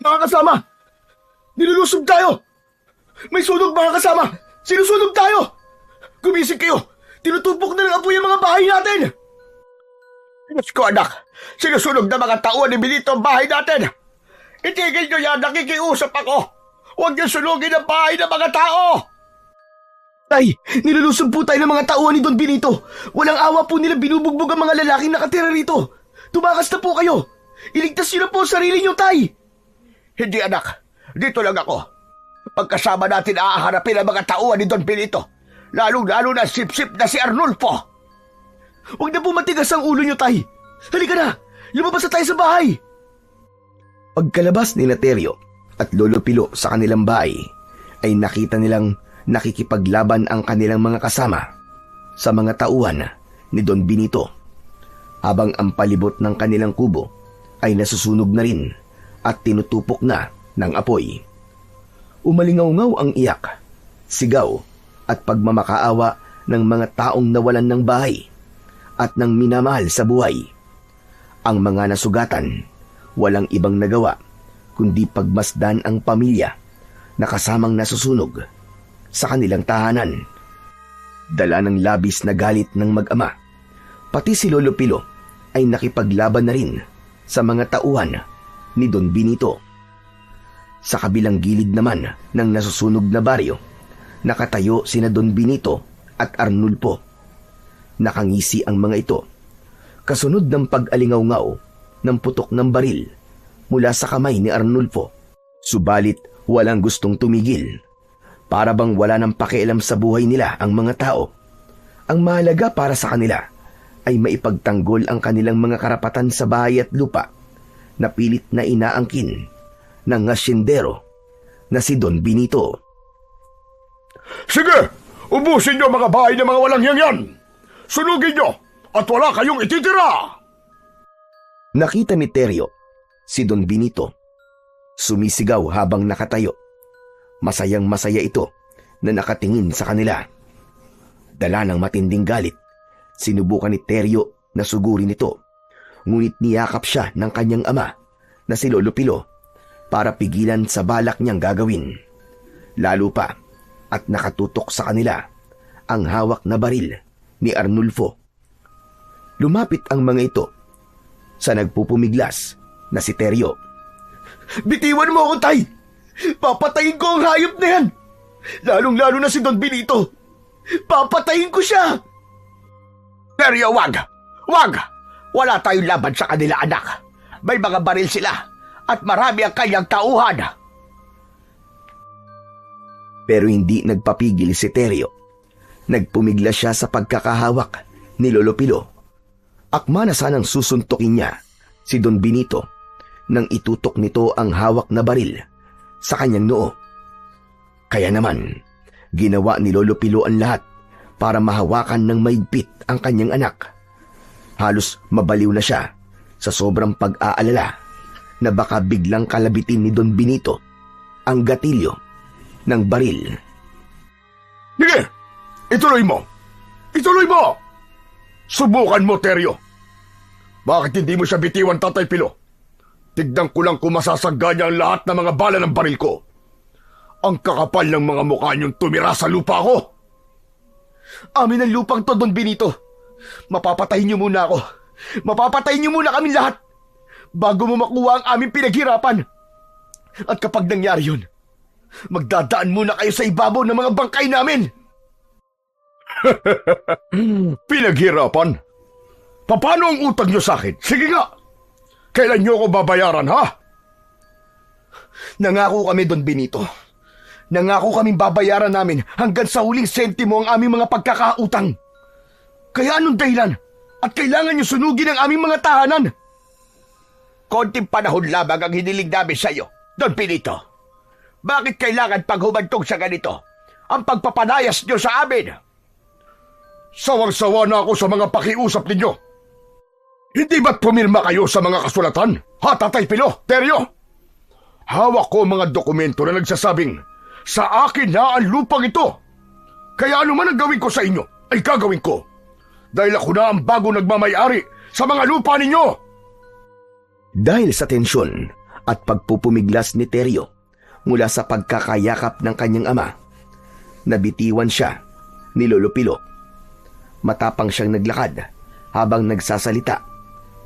Mga kasama! Nilulusob tayo! May sunog mga kasama! Sinusunog tayo! Gumising kayo! Tinutupok na ng apoy ang mga bahay natin! Diyos ko anak! Sinusunog na mga tauhan ni Benito ang bahay natin! Itigil nyo yan! Nakikiusap ako! Huwag niyo sunugin ang bahay ng mga tao! Tay, nilulusob po tayo ng mga tauhan ni Don Benito. Walang awa po nila binubugbog ang mga lalaking nakatira rito. Tumakas na po kayo. Iligtas niyo na po ang sarili niyo, Tay. Hindi anak, dito lang ako. Pagkasama natin aaharapin ang mga tauhan ni Don Benito. Lalo na sip-sip na si Arnulfo. Huwag na po matigas ang ulo niyo, Tay. Halika na, lumabas na tayo sa bahay. Pagkalabas ni Naterio at Lolo Pilo sa kanilang bahay, ay nakita nilang nakikipaglaban ang kanilang mga kasama sa mga tauhan ni Don Benito, habang ang palibot ng kanilang kubo ay nasusunog na rin at tinutupok na ng apoy. Umalingaw-ngaw ang iyak, sigaw at pagmamakaawa ng mga taong nawalan ng bahay at ng minamahal sa buhay. Ang mga nasugatan, walang ibang nagawa kundi pagmasdan ang pamilya na kasamang nasusunog sa kanilang tahanan. Dala ng labis na galit ng mag-ama, pati si Lolo Pilo ay nakipaglaban na rin sa mga tauhan ni Don Benito. Sa kabilang gilid naman ng nasusunog na baryo, nakatayo sina Don Benito at Arnulfo. Nakangisi ang mga ito, kasunod ng pag-alingaw-ngaw ng putok ng baril mula sa kamay ni Arnulfo. Subalit walang gustong tumigil. Para bang wala nang pakialam sa buhay nila ang mga tao. Ang mahalaga para sa kanila ay maipagtanggol ang kanilang mga karapatan sa bahay at lupa na pilit na inaangkin ng hasyendero na si Don Benito. Sige, ubusin niyo mga bahay ng mga walang yan. Sunugin niyo at wala kayong ititira. Nakita ni Terio si Don Benito. Sumisigaw habang nakatayo. Masayang-masaya ito na nakatingin sa kanila. Dala ng matinding galit, sinubukan ni Terio na sugurin ito. Ngunit niyakap siya ng kanyang ama na si Lolo Pilo para pigilan sa balak niyang gagawin. Lalo pa at nakatutok sa kanila ang hawak na baril ni Arnulfo. Lumapit ang mga ito sa nagpupumiglas na si Terio. Bitiwan mo ako, Tay! Papatayin ko ang hayop na yan! Lalong-lalo na si Don Benito! Papatayin ko siya! Terio, wag! Wag! Wala tayong laban sa kanila, anak. May mga baril sila at marami ang kanyang tauhan. Pero hindi nagpapigil si Terio. Nagpumiglas siya sa pagkakahawak ni Lolo Pilo. Akma na sanang susuntukin niya si Don Benito nang itutok nito ang hawak na baril sa kanyang noo. Kaya naman, ginawa ni Lolo Pilo ang lahat para mahawakan ng maigpit ang kanyang anak. Halos mabaliw na siya sa sobrang pag-aalala na baka biglang kalabitin ni Don Benito ang gatilyo ng baril. Sige, ituloy mo! Ituloy mo! Subukan mo, Terio. Bakit hindi mo siya bitiwan, Tatay Pilo? Tignan ko lang kung masasagga niya ang lahat ng mga bala ng baril ko. Ang kakapal ng mga mukha niyong tumira sa lupa ko. Amin ang lupang to, Don Benito. Mapapatayin niyo muna ako. Mapapatayin niyo muna kami lahat bago mo makuha ang aming pinaghirapan. At kapag nangyari yun, magdadaan muna kayo sa ibabaw ng mga bangkay namin. Pinaghirapan? Paano ang utang niyo sa akin? Sige nga! Kailan niyo ako babayaran, ha? Nangako kami, Don Benito. Nangako kaming babayaran namin hanggang sa huling sentimo ang aming mga pagkakautang. Kaya anong dahilan? At kailangan niyo sunugin ang aming mga tahanan? Konting panahon lamang ang hiniling namin sa iyo, Don Benito. Bakit kailangan paghumantong sa ganito ang pagpapanayas niyo sa amin? Sawang-sawa na ako sa mga pakiusap ninyo. Hindi ba't pumirma kayo sa mga kasulatan? Ha, Tatay Pilo, Terio? Hawak ko mga dokumento na nagsasabing sa akin na ang lupang ito. Kaya ano man ang gawin ko sa inyo, ay gagawin ko. Dahil ako na ang bago nagmamayari sa mga lupa ninyo. Dahil sa tensyon at pagpupumiglas ni Teryo mula sa pagkakayakap ng kanyang ama, nabitiwan siya ni Lolo Pilo. Matapang siyang naglakad habang nagsasalita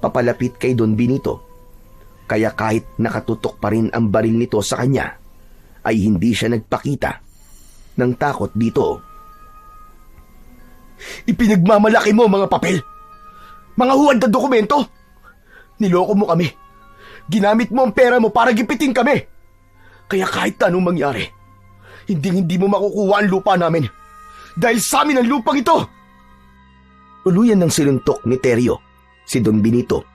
papalapit kay Don Benito, kaya kahit nakatutok pa rin ang baril nito sa kanya ay hindi siya nagpakita ng takot dito. Ipinagmamalaki mo mga papel, mga huwad na dokumento. Niloko mo kami. Ginamit mo ang pera mo para gipitin kami. Kaya kahit anong mangyari, hindi mo makukuha ang lupa namin. Dahil sa amin ang lupang ito. Tuluyan ng siluntok ni Teryo si Don Benito.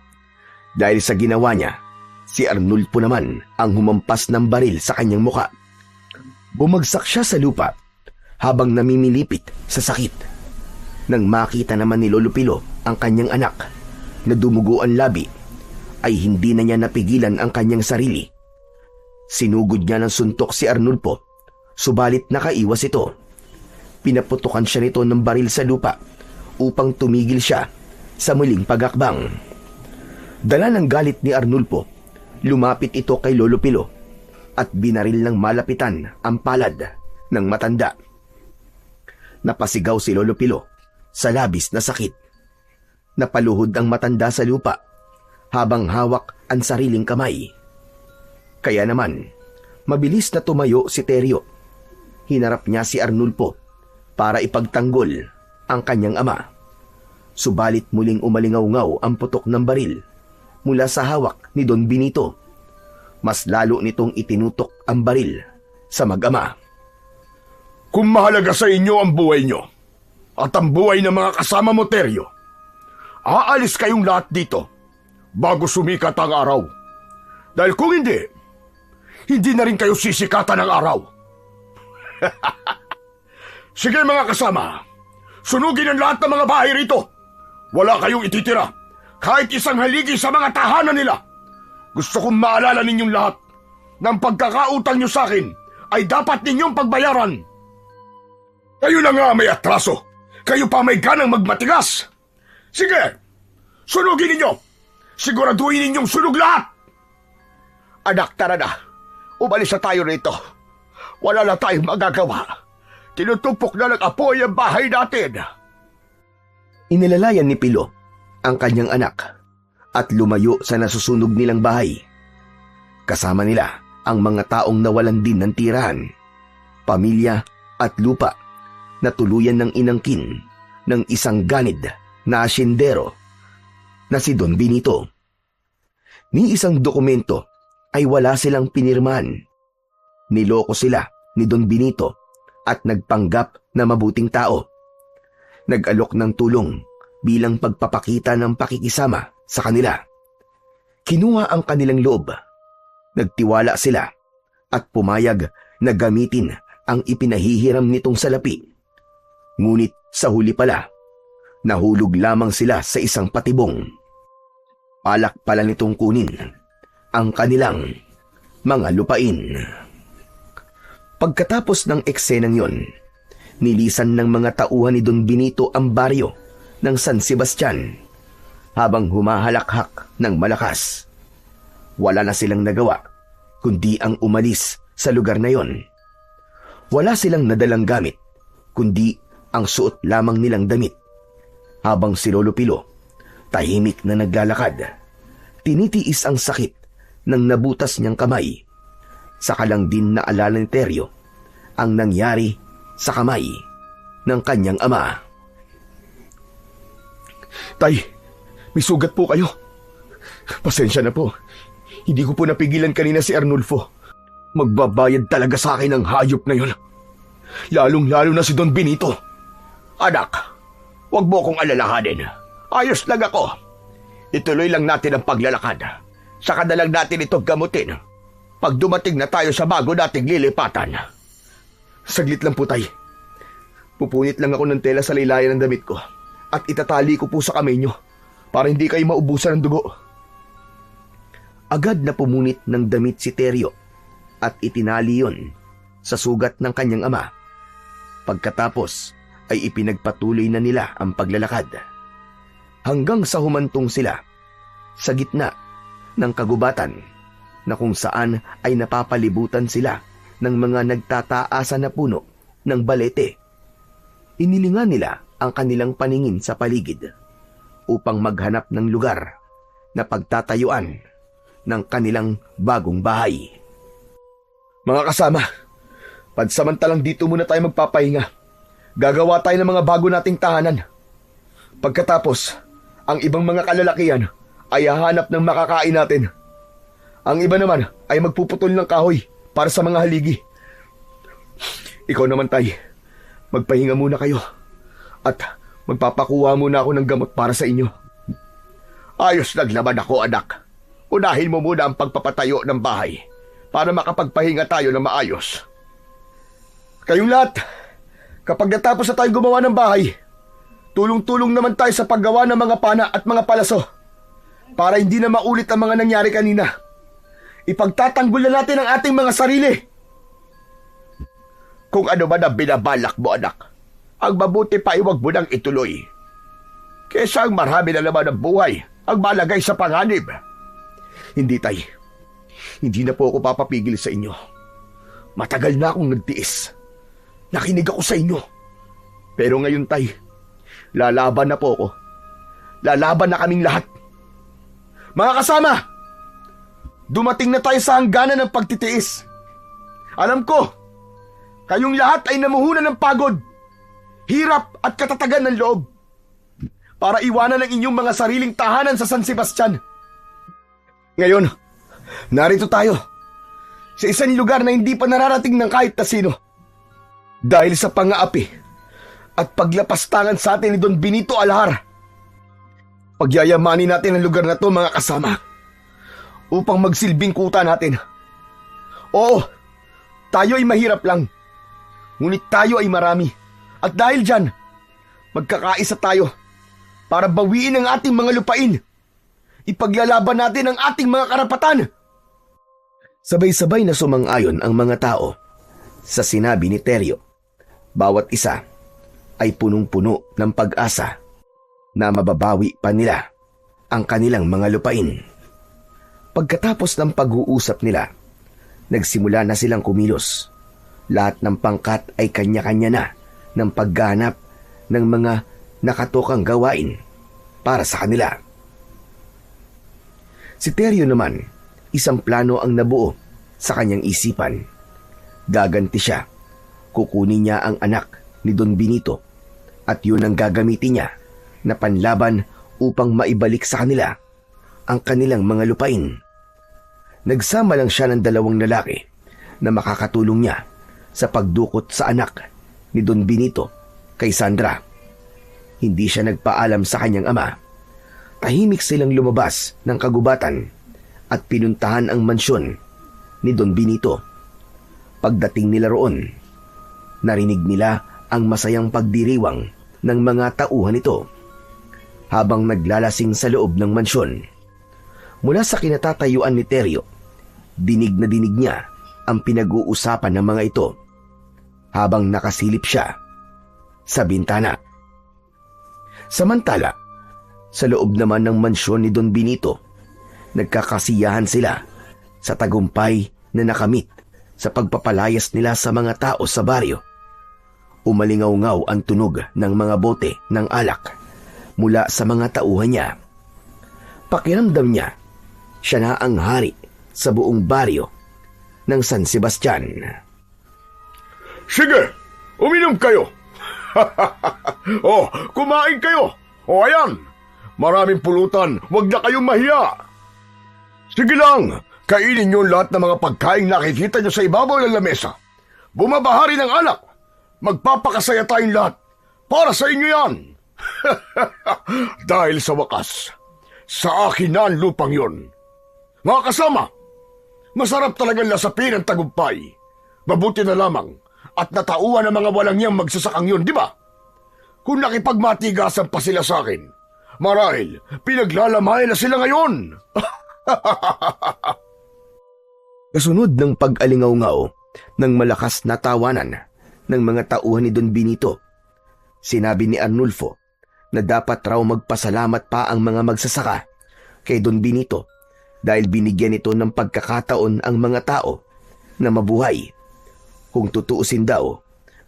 Dahil sa ginawa niya, si Arnulfo naman ang humampas ng baril sa kanyang muka. Bumagsak siya sa lupa habang namimilipit sa sakit. Nang makita naman ni Lolo Pilo ang kanyang anak na dumugo ang labi, ay hindi na niya napigilan ang kanyang sarili. Sinugod niya ng suntok si Arnulfo, subalit nakaiwas ito. Pinaputukan siya nito ng baril sa lupa upang tumigil siya sa muling pagakbang. Dala ng galit ni Arnulfo, lumapit ito kay Lolo Pilo at binaril ng malapitan ang palad ng matanda. Napasigaw si Lolo Pilo sa labis na sakit. Napaluhod ang matanda sa lupa habang hawak ang sariling kamay. Kaya naman, mabilis na tumayo si Teryo. Hinarap niya si Arnulfo para ipagtanggol ang kanyang ama. Subalit muling umalingaw-ngaw ang putok ng baril mula sa hawak ni Don Benito. Mas lalo nitong itinutok ang baril sa mag-ama. Kung mahalaga sa inyo ang buhay nyo at ang buhay ng mga kasama mo, Teryo, aalis kayong lahat dito bago sumikat ang araw. Dahil kung hindi na rin kayo sisikatan ng araw. Sige mga kasama, sunugin ang lahat ng mga bahay rito. Wala kayong ititira, kahit isang haligi sa mga tahanan nila. Gusto kong maalala ninyong lahat na ang pagkakautang nyo sa akin ay dapat ninyong pagbayaran. Kayo na nga may atraso, kayo pa may ganang magmatigas. Sige, sunugin ninyo. Siguraduhin ninyong sunog lahat. Anak, tara na. Umalis na tayo rito. Wala na tayong magagawa. Tinutupok na ng apoy ang bahay natin. Inilalayan ni Pilo ang kanyang anak at lumayo sa nasusunog nilang bahay. Kasama nila ang mga taong nawalan din ng tirahan, pamilya at lupa na tuluyan ng inangkin ng isang ganid na asyendero na si Don Benito. Ni isang dokumento ay wala silang pinirmahan. Niloko sila ni Don Benito at nagpanggap na mabuting tao. Nag-alok ng tulong bilang pagpapakita ng pakikisama sa kanila. Kinuha ang kanilang loob. Nagtiwala sila at pumayag na gamitin ang ipinahihiram nitong salapi. Ngunit sa huli pala, nahulog lamang sila sa isang patibong. Alak pala nitong kunin ang kanilang mga lupain. Pagkatapos ng eksenang yon, nilisan ng mga tauhan ni Don Benito ang baryo ng San Sebastian habang humahalakhak ng malakas. Wala na silang nagawa kundi ang umalis sa lugar na yon. Wala silang nadalang gamit kundi ang suot lamang nilang damit. Habang si Lolo Pilo tahimik na naglalakad, tinitiis ang sakit ng nabutas niyang kamay. Saka lang din naalala ni Teryo ang nangyari sa kamay ng kanyang ama. Tay, may sugat po kayo. Pasensya na po. Hindi ko po napigilan kanina si Arnulfo. Magbabayad talaga sa akin ang hayop na yon. Lalong-lalo na si Don Benito. Anak, wag mo kong alalahanin. Ayos lang ako. Ituloy lang natin ang paglalakad. Saka na lang natin ito gamutin pag dumating na tayo sa bago nating lilipatan. Saglit lang po, tay. Pupunit lang ako ng tela sa laylayan ng damit ko at itatali ko po sa kamay nyo para hindi kayo maubusan ng dugo. Agad na pumunit ng damit si Teryo at itinali yon sa sugat ng kanyang ama. Pagkatapos ay ipinagpatuloy na nila ang paglalakad. Hanggang sa humantong sila sa gitna ng kagubatan na kung saan ay napapalibutan sila ng mga nagtataasan na puno ng balete. Inilingan nila ang kanilang paningin sa paligid upang maghanap ng lugar na pagtatayuan ng kanilang bagong bahay. Mga kasama, pansamantalang dito muna tayo magpapahinga. Gagawa tayo ng mga bago nating tahanan. Pagkatapos, ang ibang mga kalalakihan ay hahanap ng makakain natin. Ang iba naman ay magpuputol ng kahoy para sa mga haligi. Ikaw naman, Tay, magpahinga muna kayo at magpapakuha muna ako ng gamot para sa inyo. Ayos naglaban ako, anak. Unahin mo muna ang pagpapatayo ng bahay para makapagpahinga tayo ng maayos. Kayong lahat, kapag natapos na tayo gumawa ng bahay, tulong-tulong naman tayo sa paggawa ng mga pana at mga palaso para hindi na maulit ang mga nangyari kanina. Ipagtatanggol na natin ang ating mga sarili. Kung ano man ang binabalak mo, anak, ang mabuti pa iwag mo nang ituloy. Kesa ang marami na naman ng buhay ang malagay sa panganib. Hindi, Tay. Hindi na po ako papapigil sa inyo. Matagal na akong nagtiis. Nakinig ako sa inyo. Pero ngayon, Tay, lalaban na po ako. Lalaban na kaming lahat. Mga kasama, dumating na tayo sa hangganan ng pagtitiis. Alam ko, kayong lahat ay namuhunan ng pagod, hirap at katatagan ng loob para iwanan ang inyong mga sariling tahanan sa San Sebastian. Ngayon, narito tayo sa isang lugar na hindi pa nararating ng kahit na sino. Dahil sa pang-aapi at paglapastangan sa atin ni Don Benito Alhar, pagyayamanin natin ang lugar na to, mga kasama, upang magsilbing kuta natin. Oo, tayo ay mahirap lang, ngunit tayo ay marami. At dahil dyan, magkakaisa tayo para bawiin ang ating mga lupain. Ipaglalaban natin ang ating mga karapatan. Sabay-sabay na sumang-ayon ang mga tao sa sinabi ni Teryo. Bawat isa ay punong-puno ng pag-asa na mababawi pa nila ang kanilang mga lupain. Pagkatapos ng pag-uusap nila, nagsimula na silang kumilos. Lahat ng pangkat ay kanya-kanya na ng pagganap ng mga nakatokang gawain para sa kanila. Si Teryo naman, isang plano ang nabuo sa kanyang isipan. Gaganti siya. Kukunin niya ang anak ni Don Benito at yun ang gagamitin niya na panlaban upang maibalik sa kanila ang kanilang mga lupain. Nagsama lang siya ng 2 lalaki na makakatulong niya sa pagdukot sa anak ni Don Benito kay Sandra. Hindi siya nagpaalam sa kanyang ama. Tahimik silang lumabas ng kagubatan at pinuntahan ang mansyon ni Don Benito. Pagdating nila roon, narinig nila ang masayang pagdiriwang ng mga tauhan nito habang naglalasing sa loob ng mansyon. Mula sa kinatatayuan ni Teryo, dinig na dinig niya ang pinag-uusapan ng mga ito habang nakasilip siya sa bintana. Samantala, sa loob naman ng mansyon ni Don Benito, nagkakasiyahan sila sa tagumpay na nakamit sa pagpapalayas nila sa mga tao sa baryo. Umalingaw-ngaw ang tunog ng mga bote ng alak mula sa mga tauhan niya. Pakiramdam niya, siya na ang hari sa buong baryo ng San Sebastian. Sige, uminom kayo. Kumain kayo. Ayan, maraming pulutan, huwag na kayong mahiya. Sige lang, kainin niyo lahat ng mga pagkain nakikita niyo sa ibabaw ng lamesa. Bumabahari ng alak. Magpapakasaya tayong lahat. Para sa inyo yan. Dahil sa wakas, sa akin na ang lupang yon. Mga kasama, masarap talagang lasapin ang tagumpay. Mabuti na lamang at natauhan ng mga walang niyang magsasakang yun, di ba? Kung nakipagmatigasan pa sila sa akin, marahil pinaglalamayan na sila ngayon. Kasunod ng pag-alingaw-ngaw ng malakas na tawanan ng mga tauhan ni Don Benito, sinabi ni Arnulfo na dapat raw magpasalamat pa ang mga magsasaka kay Don Benito dahil binigyan ito ng pagkakataon ang mga tao na mabuhay. Kung tutuusin daw,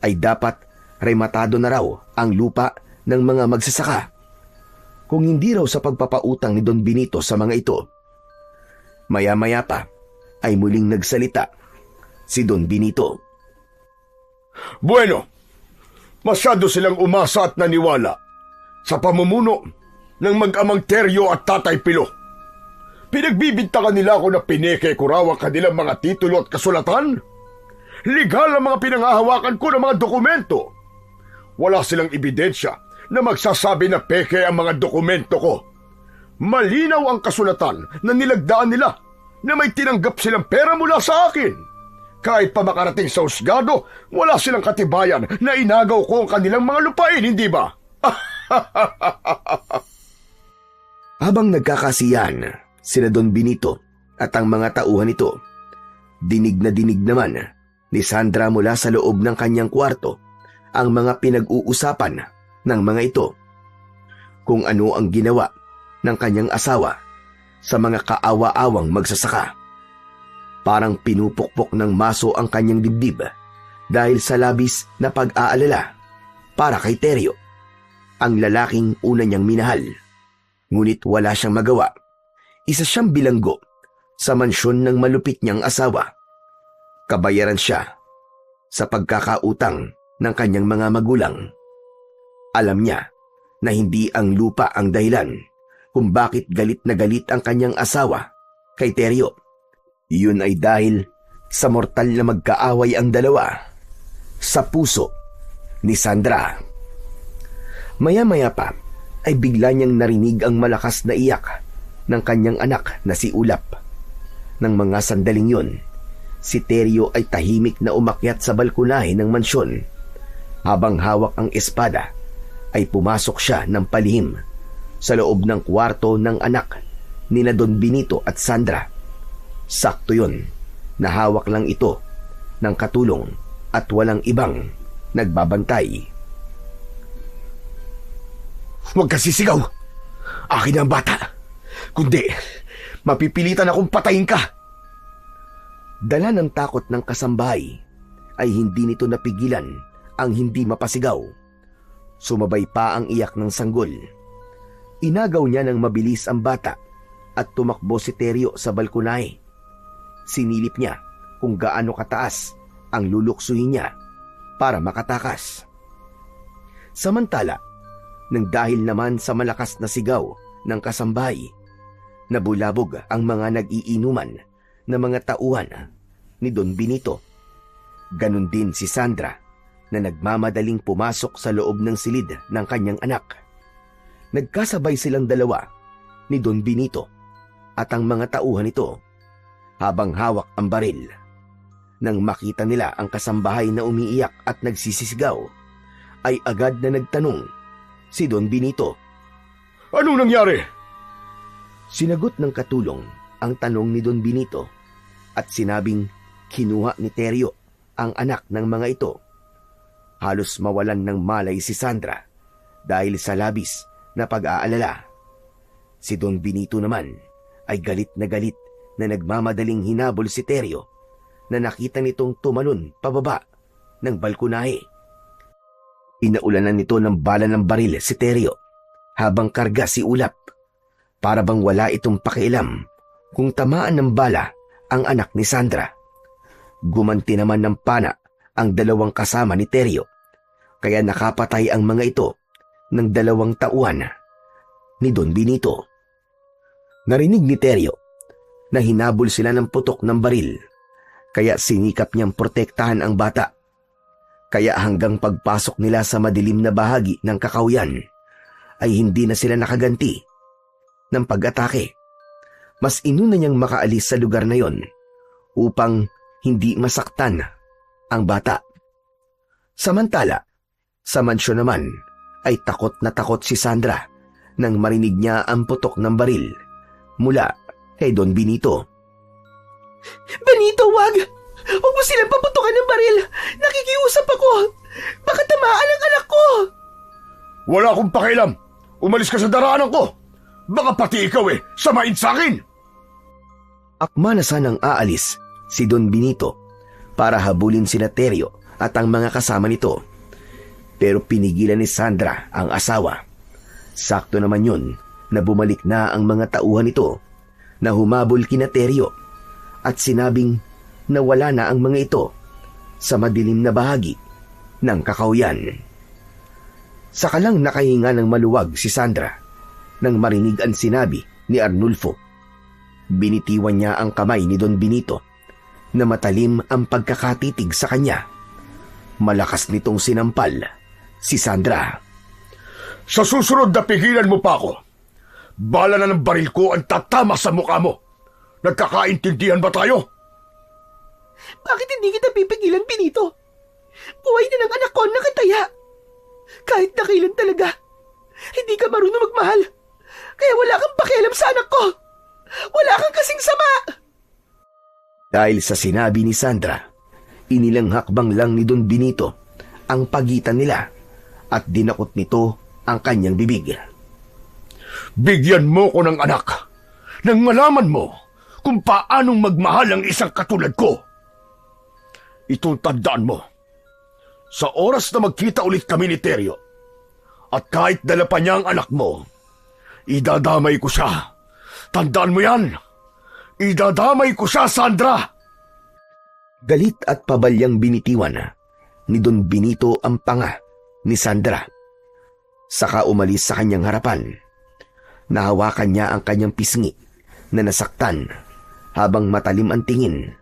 ay dapat rematado na raw ang lupa ng mga magsasaka. Kung hindi raw sa pagpapautang ni Don Benito sa mga ito. Maya-maya pa ay muling nagsalita si Don Benito. Bueno, masyado silang umasa at naniwala sa pamumuno ng mag-amang Teryo at Tatay Pilo. Pinagbibintangan nila ako na pineke ko raw ang kanilang mga titulo at kasulatan. Legal ang mga pinangahawakan ko ng mga dokumento. Wala silang ebidensya na magsasabi na peke ang mga dokumento ko. Malinaw ang kasulatan na nilagdaan nila na may tinanggap silang pera mula sa akin. Kahit pa makarating sa husgado, wala silang katibayan na inagaw ko ang kanilang mga lupain, hindi ba? Habang nagkakasiyahan sina Don Benito at ang mga tauhan nito, dinig na dinig naman ni Sandra mula sa loob ng kanyang kwarto ang mga pinag-uusapan ng mga ito. Kung ano ang ginawa ng kanyang asawa sa mga kaawa-awang magsasaka. Parang pinupukpok ng maso ang kanyang dibdib dahil sa labis na pag-aalala para kay Teryo, ang lalaking una niyang minahal. Ngunit wala siyang magawa. Isa siyang bilanggo sa mansyon ng malupit niyang asawa. Kabayaran siya sa pagkakautang ng kanyang mga magulang. Alam niya na hindi ang lupa ang dahilan kung bakit galit na galit ang kanyang asawa kay Teryo. Iyon ay dahil sa mortal na magkaaway ang dalawa sa puso ni Sandra. Maya-maya pa ay bigla niyang narinig ang malakas na iyak ng kanyang anak na si Ulap. Nang mga sandaling yun, si Teryo ay tahimik na umakyat sa balkonahe ng mansyon. Habang hawak ang espada, ay pumasok siya ng palihim sa loob ng kwarto ng anak nila Don Benito at Sandra. Sakto yun, nahawak lang ito ng katulong at walang ibang nagbabantay. Huwag ka sisigaw! Akin ang bata! Kundi, mapipilitan akong patayin ka! Dala ng takot ng kasambahay, ay hindi nito napigilan ang hindi mapasigaw. Sumabay pa ang iyak ng sanggol. Inagaw niya ng mabilis ang bata at tumakbo si Teryo sa balkonahe. Sinilip niya kung gaano kataas ang luluksuhin niya para makatakas. Samantala, nang dahil naman sa malakas na sigaw ng kasambahay, nabulabog ang mga nag-iinuman na mga tauhan ni Don Benito. Ganon din si Sandra na nagmamadaling pumasok sa loob ng silid ng kanyang anak. Nagkasabay silang dalawa ni Don Benito at ang mga tauhan nito habang hawak ang baril. Nang makita nila ang kasambahay na umiiyak at nagsisisigaw, ay agad na nagtanong si Don Benito. Anong nangyari? Sinagot ng katulong ang tanong ni Don Benito at sinabing kinuha ni Teryo ang anak ng mga ito. Halos mawalan ng malay si Sandra dahil sa labis na pag-aalala. Si Don Benito naman ay galit na nagmamadaling hinabol si Teryo na nakita nitong tumalon pababa ng balkonahe. Inaulanan nito ng bala ng baril si Teryo habang karga si Ulap. Para bang wala itong pakialam kung tamaan ng bala ang anak ni Sandra. Gumanti naman ng pana ang dalawang kasama ni Teryo, kaya nakapatay ang mga ito ng dalawang tauhan ni Don Benito. Narinig ni Teryo na hinabol sila ng putok ng baril, kaya sinikap niyang protektahan ang bata. Kaya hanggang pagpasok nila sa madilim na bahagi ng kakawyan, ay hindi na sila nakaganti ng pag-atake. Mas inuna niyang makaalis sa lugar na yon upang hindi masaktan ang bata. Samantala, sa mansyon naman ay takot na takot si Sandra nang marinig niya ang putok ng baril mula kay Don Benito. Benito, wag! Huwag mo silang paputukan ng baril! Nakikiusap ako! Baka tamaan ang anak ko! Wala akong pakialam! Umalis ka sa daraanan ko! Baka pati ikaw samain sa akin! Akma na sanang aalis si Don Benito para habulin sina Teryo at ang mga kasama nito. Pero pinigilan ni Sandra ang asawa. Sakto naman yun na bumalik na ang mga tauhan nito na humabol kina Teryo at sinabing na wala na ang mga ito sa madilim na bahagi ng kakauyan. Saka lang nakahinga ng maluwag si Sandra nang marinig ang sinabi ni Arnulfo. Binitiwan niya ang kamay ni Don Benito na matalim ang pagkakatitig sa kanya. Malakas nitong sinampal si Sandra. Sa susunod na pigilan mo pa ako, bala na ng baril ko ang tatama sa mukha mo. Nagkakaintindihan ba tayo? Bakit hindi kita pipigilan, Benito? Buhay na ng anak ko ang nakataya. Kahit nakilan talaga, hindi ka marunong magmahal. Kaya wala kang pakialam sa anak ko. Wala kang kasing sama. Dahil sa sinabi ni Sandra, inilang hakbang lang ni Don Benito ang pagitan nila at dinakot nito ang kanyang bibig. Bigyan mo ko ng anak nang malaman mo kung paanong magmahal ang isang katulad ko. Itong tandaan mo. Sa oras na magkita ulit kami ni Teryo, at kahit dala pa niya ang anak mo, idadamay ko siya. Tandaan mo yan. Idadamay ko siya, Sandra. Galit at pabalyang binitiwan ni Don Benito ang panga ni Sandra. Saka umalis sa kanyang harapan. Nahawakan niya ang kanyang pisngi na nasaktan habang matalim ang tingin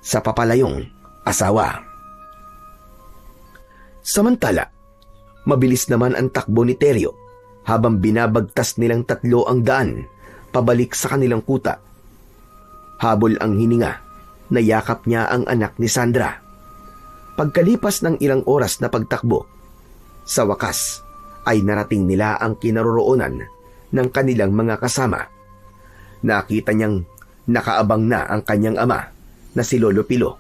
sa papalayong asawa. Samantala, mabilis naman ang takbo ni Teryo habang binabagtas nilang tatlo ang daan pabalik sa kanilang kuta. Habol ang hininga, nayakap niya ang anak ni Sandra. Pagkalipas ng ilang oras na pagtakbo, sa wakas ay narating nila ang kinaroroonan ng kanilang mga kasama. Nakita niyang nakaabang na ang kanyang ama na si Lolo Pilo.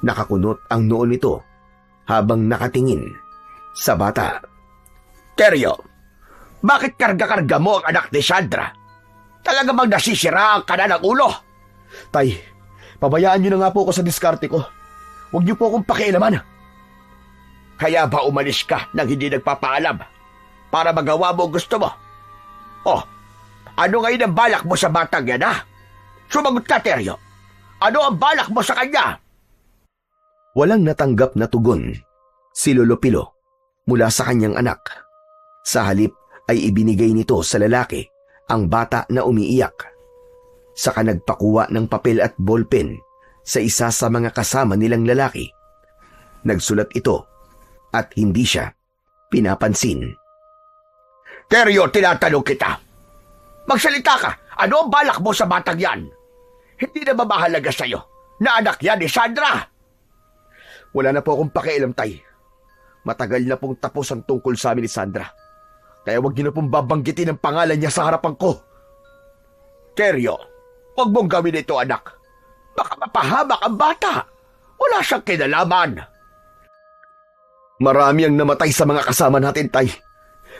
Nakakunot ang noo nito habang nakatingin sa bata. Teryo, bakit karga-karga mo ang anak ni Sandra? Talaga bang nasisira ang kanan ng ulo? Tay, pabayaan niyo na nga po ako sa diskarte ko. Huwag niyo po akong pakialaman. Kaya ba umalis ka nang hindi nagpapaalam para magawa mo ang gusto mo? Oh, ano ngayon ang balak mo sa batang yan, ha? Sumagot ka, Teryo. Ano ang balak mo sa kanya? Walang natanggap na tugon si Lolo Pilo mula sa kanyang anak. Sa halip ay ibinigay nito sa lalaki ang bata na umiiyak. Saka nagpakuha ng papel at ballpen sa isa sa mga kasama nilang lalaki. Nagsulat ito at hindi siya pinapansin. Teryo, tinatanong kita. Magsalita ka. Ano ang balak mo sa batang yan? Hindi na ba mahalaga sa'yo na anak yan ni Sandra? Wala na po akong pakialam, Tay. Matagal na pong tapos ang tungkol sa amin ni Sandra. Kaya huwag niyo na pong babanggitin ang pangalan niya sa harapan ko. Teryo, huwag mong gawin ito, anak. Baka mapahamak ang bata. Wala siyang kinalaman. Marami ang namatay sa mga kasama natin, Tay.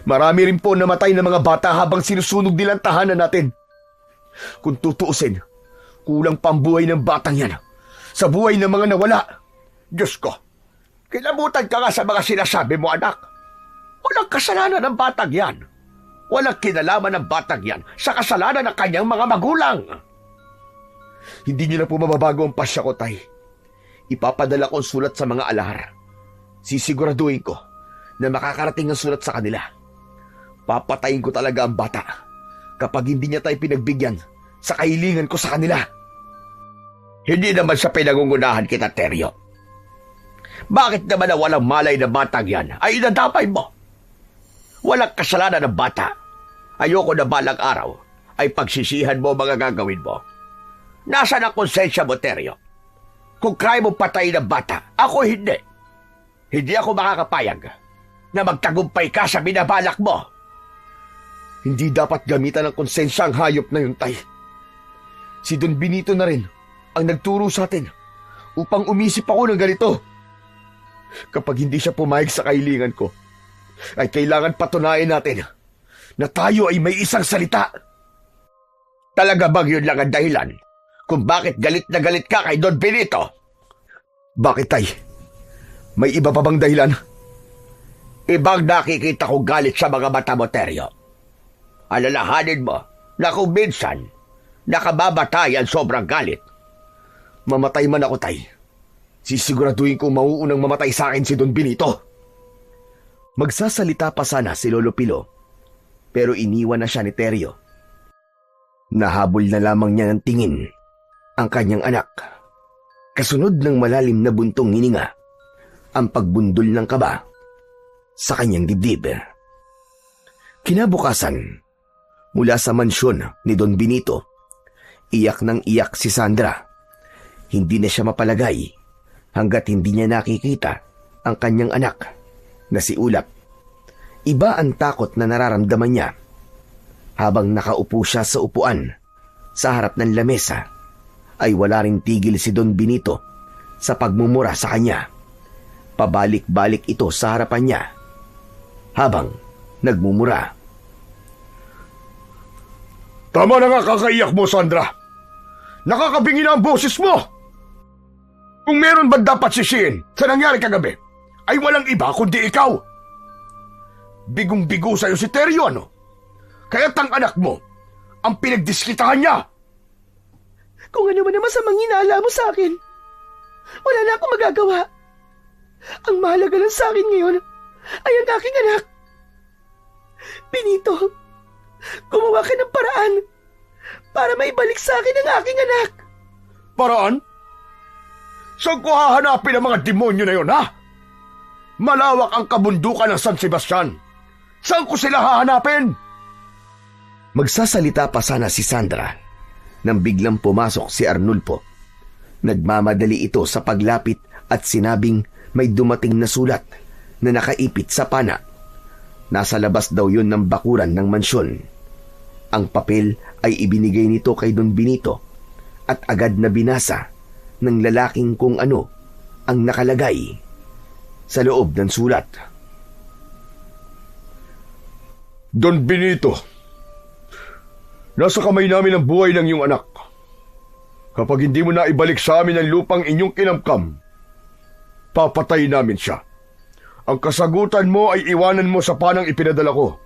Marami rin po namatay ng mga bata habang sinusunog nilang tahanan natin. Kung tutuusin, kulang pa ang buhay ng batang yan sa buhay ng mga nawala. Diyos ko, kilabutan ka nga sa mga sinasabi mo, anak. Walang kasalanan ng batang yan. Walang kinalaman ng batang yan sa kasalanan ng kanyang mga magulang. Hindi niyo na po mababago ang pasya ko, Tay. Ipapadala ko ang sulat sa mga alahar. Sisiguraduhin ko na makakarating ang sulat sa kanila. Papatayin ko talaga ang bata kapag hindi niya tayo pinagbigyan sa kahilingan ko sa kanila. Hindi naman sa pinangungunahan kita, Teryo. Bakit naman na walang malay na batang yan ay inadamay mo? Walang kasalanan ng bata. Ayoko na balang araw ay pagsisihan mo mga gagawin mo. Nasaan ang konsensya mo, Teryo? Kung kaya mo patayin ang bata, ako hindi. Hindi ako makakapayag na magtagumpay ka sa binabalak mo. Hindi dapat gamitan ng konsensya ang hayop na yun, Tay. Si Don Benito na rin ang nagturo sa atin upang umisip ako ng ganito. Kapag hindi siya pumayag sa kahilingan ko, ay kailangan patunayan natin na tayo ay may isang salita. Talaga bang yun lang ang dahilan kung bakit galit na galit ka kay Don Benito. Bakit, tay? May iba pa bang dahilan? Ibang nakikita ko galit sa mga mata mo, Teryo. Alalahanin mo na kung minsan nakababatayan sobrang galit. Mamatay man ako, tay. Sisiguraduhin kong mauunang mamatay sa akin si Don Benito. Magsasalita pa sana si Lolo Pilo, pero iniwan na siya ni Teryo. Nahabol na lamang niya ng tingin ang kanyang anak. Kasunod ng malalim na buntong hininga, ang pagbundol ng kaba sa kanyang dibdib. Kinabukasan, mula sa mansyon ni Don Benito, iyak ng iyak si Sandra. Hindi na siya mapalagay hanggat hindi niya nakikita ang kanyang anak na si Ulap. Iba ang takot na nararamdaman niya habang nakaupo siya sa upuan sa harap ng lamesa. Ay wala ring tigil si Don Benito sa pagmumura sa kanya. Pabalik-balik ito sa harapan niya habang nagmumura. Tama na nga kakaiyak mo, Sandra. Nakakabingi na ang boses mo. Kung meron ba dapat sisihin sa nangyari kagabi, ay walang iba kundi ikaw. Bigong-bigo sa'yo si Teryo, ano? Kaya't ang anak mo ang pinagdiskitahan niya. Kung ano man naman sa hinala mo sa akin, wala na akong magagawa. Ang mahalaga lang sa akin ngayon ay ang aking anak. Benito, gumawa ka ng paraan para maibalik sa akin ang aking anak. Paraan? Saan ko hahanapin ang mga demonyo na yon, ha? Malawak ang kabundukan ng San Sebastian. Saan ko sila hahanapin? Magsasalita pa sana si Sandra nang biglang pumasok si Arnulfo. Nagmamadali ito sa paglapit at sinabing may dumating na sulat na nakaipit sa pana. Nasa labas daw yun ng bakuran ng mansyon. Ang papel ay ibinigay nito kay Don Benito at agad na binasa ng lalaking kung ano ang nakalagay sa loob ng sulat. Don Benito, nasa kamay namin ang buhay ng iyong anak. Kapag hindi mo na ibalik sa amin ang lupang inyong kinamkam, papatay namin siya. Ang kasagutan mo ay iwanan mo sa panang ipinadala ko.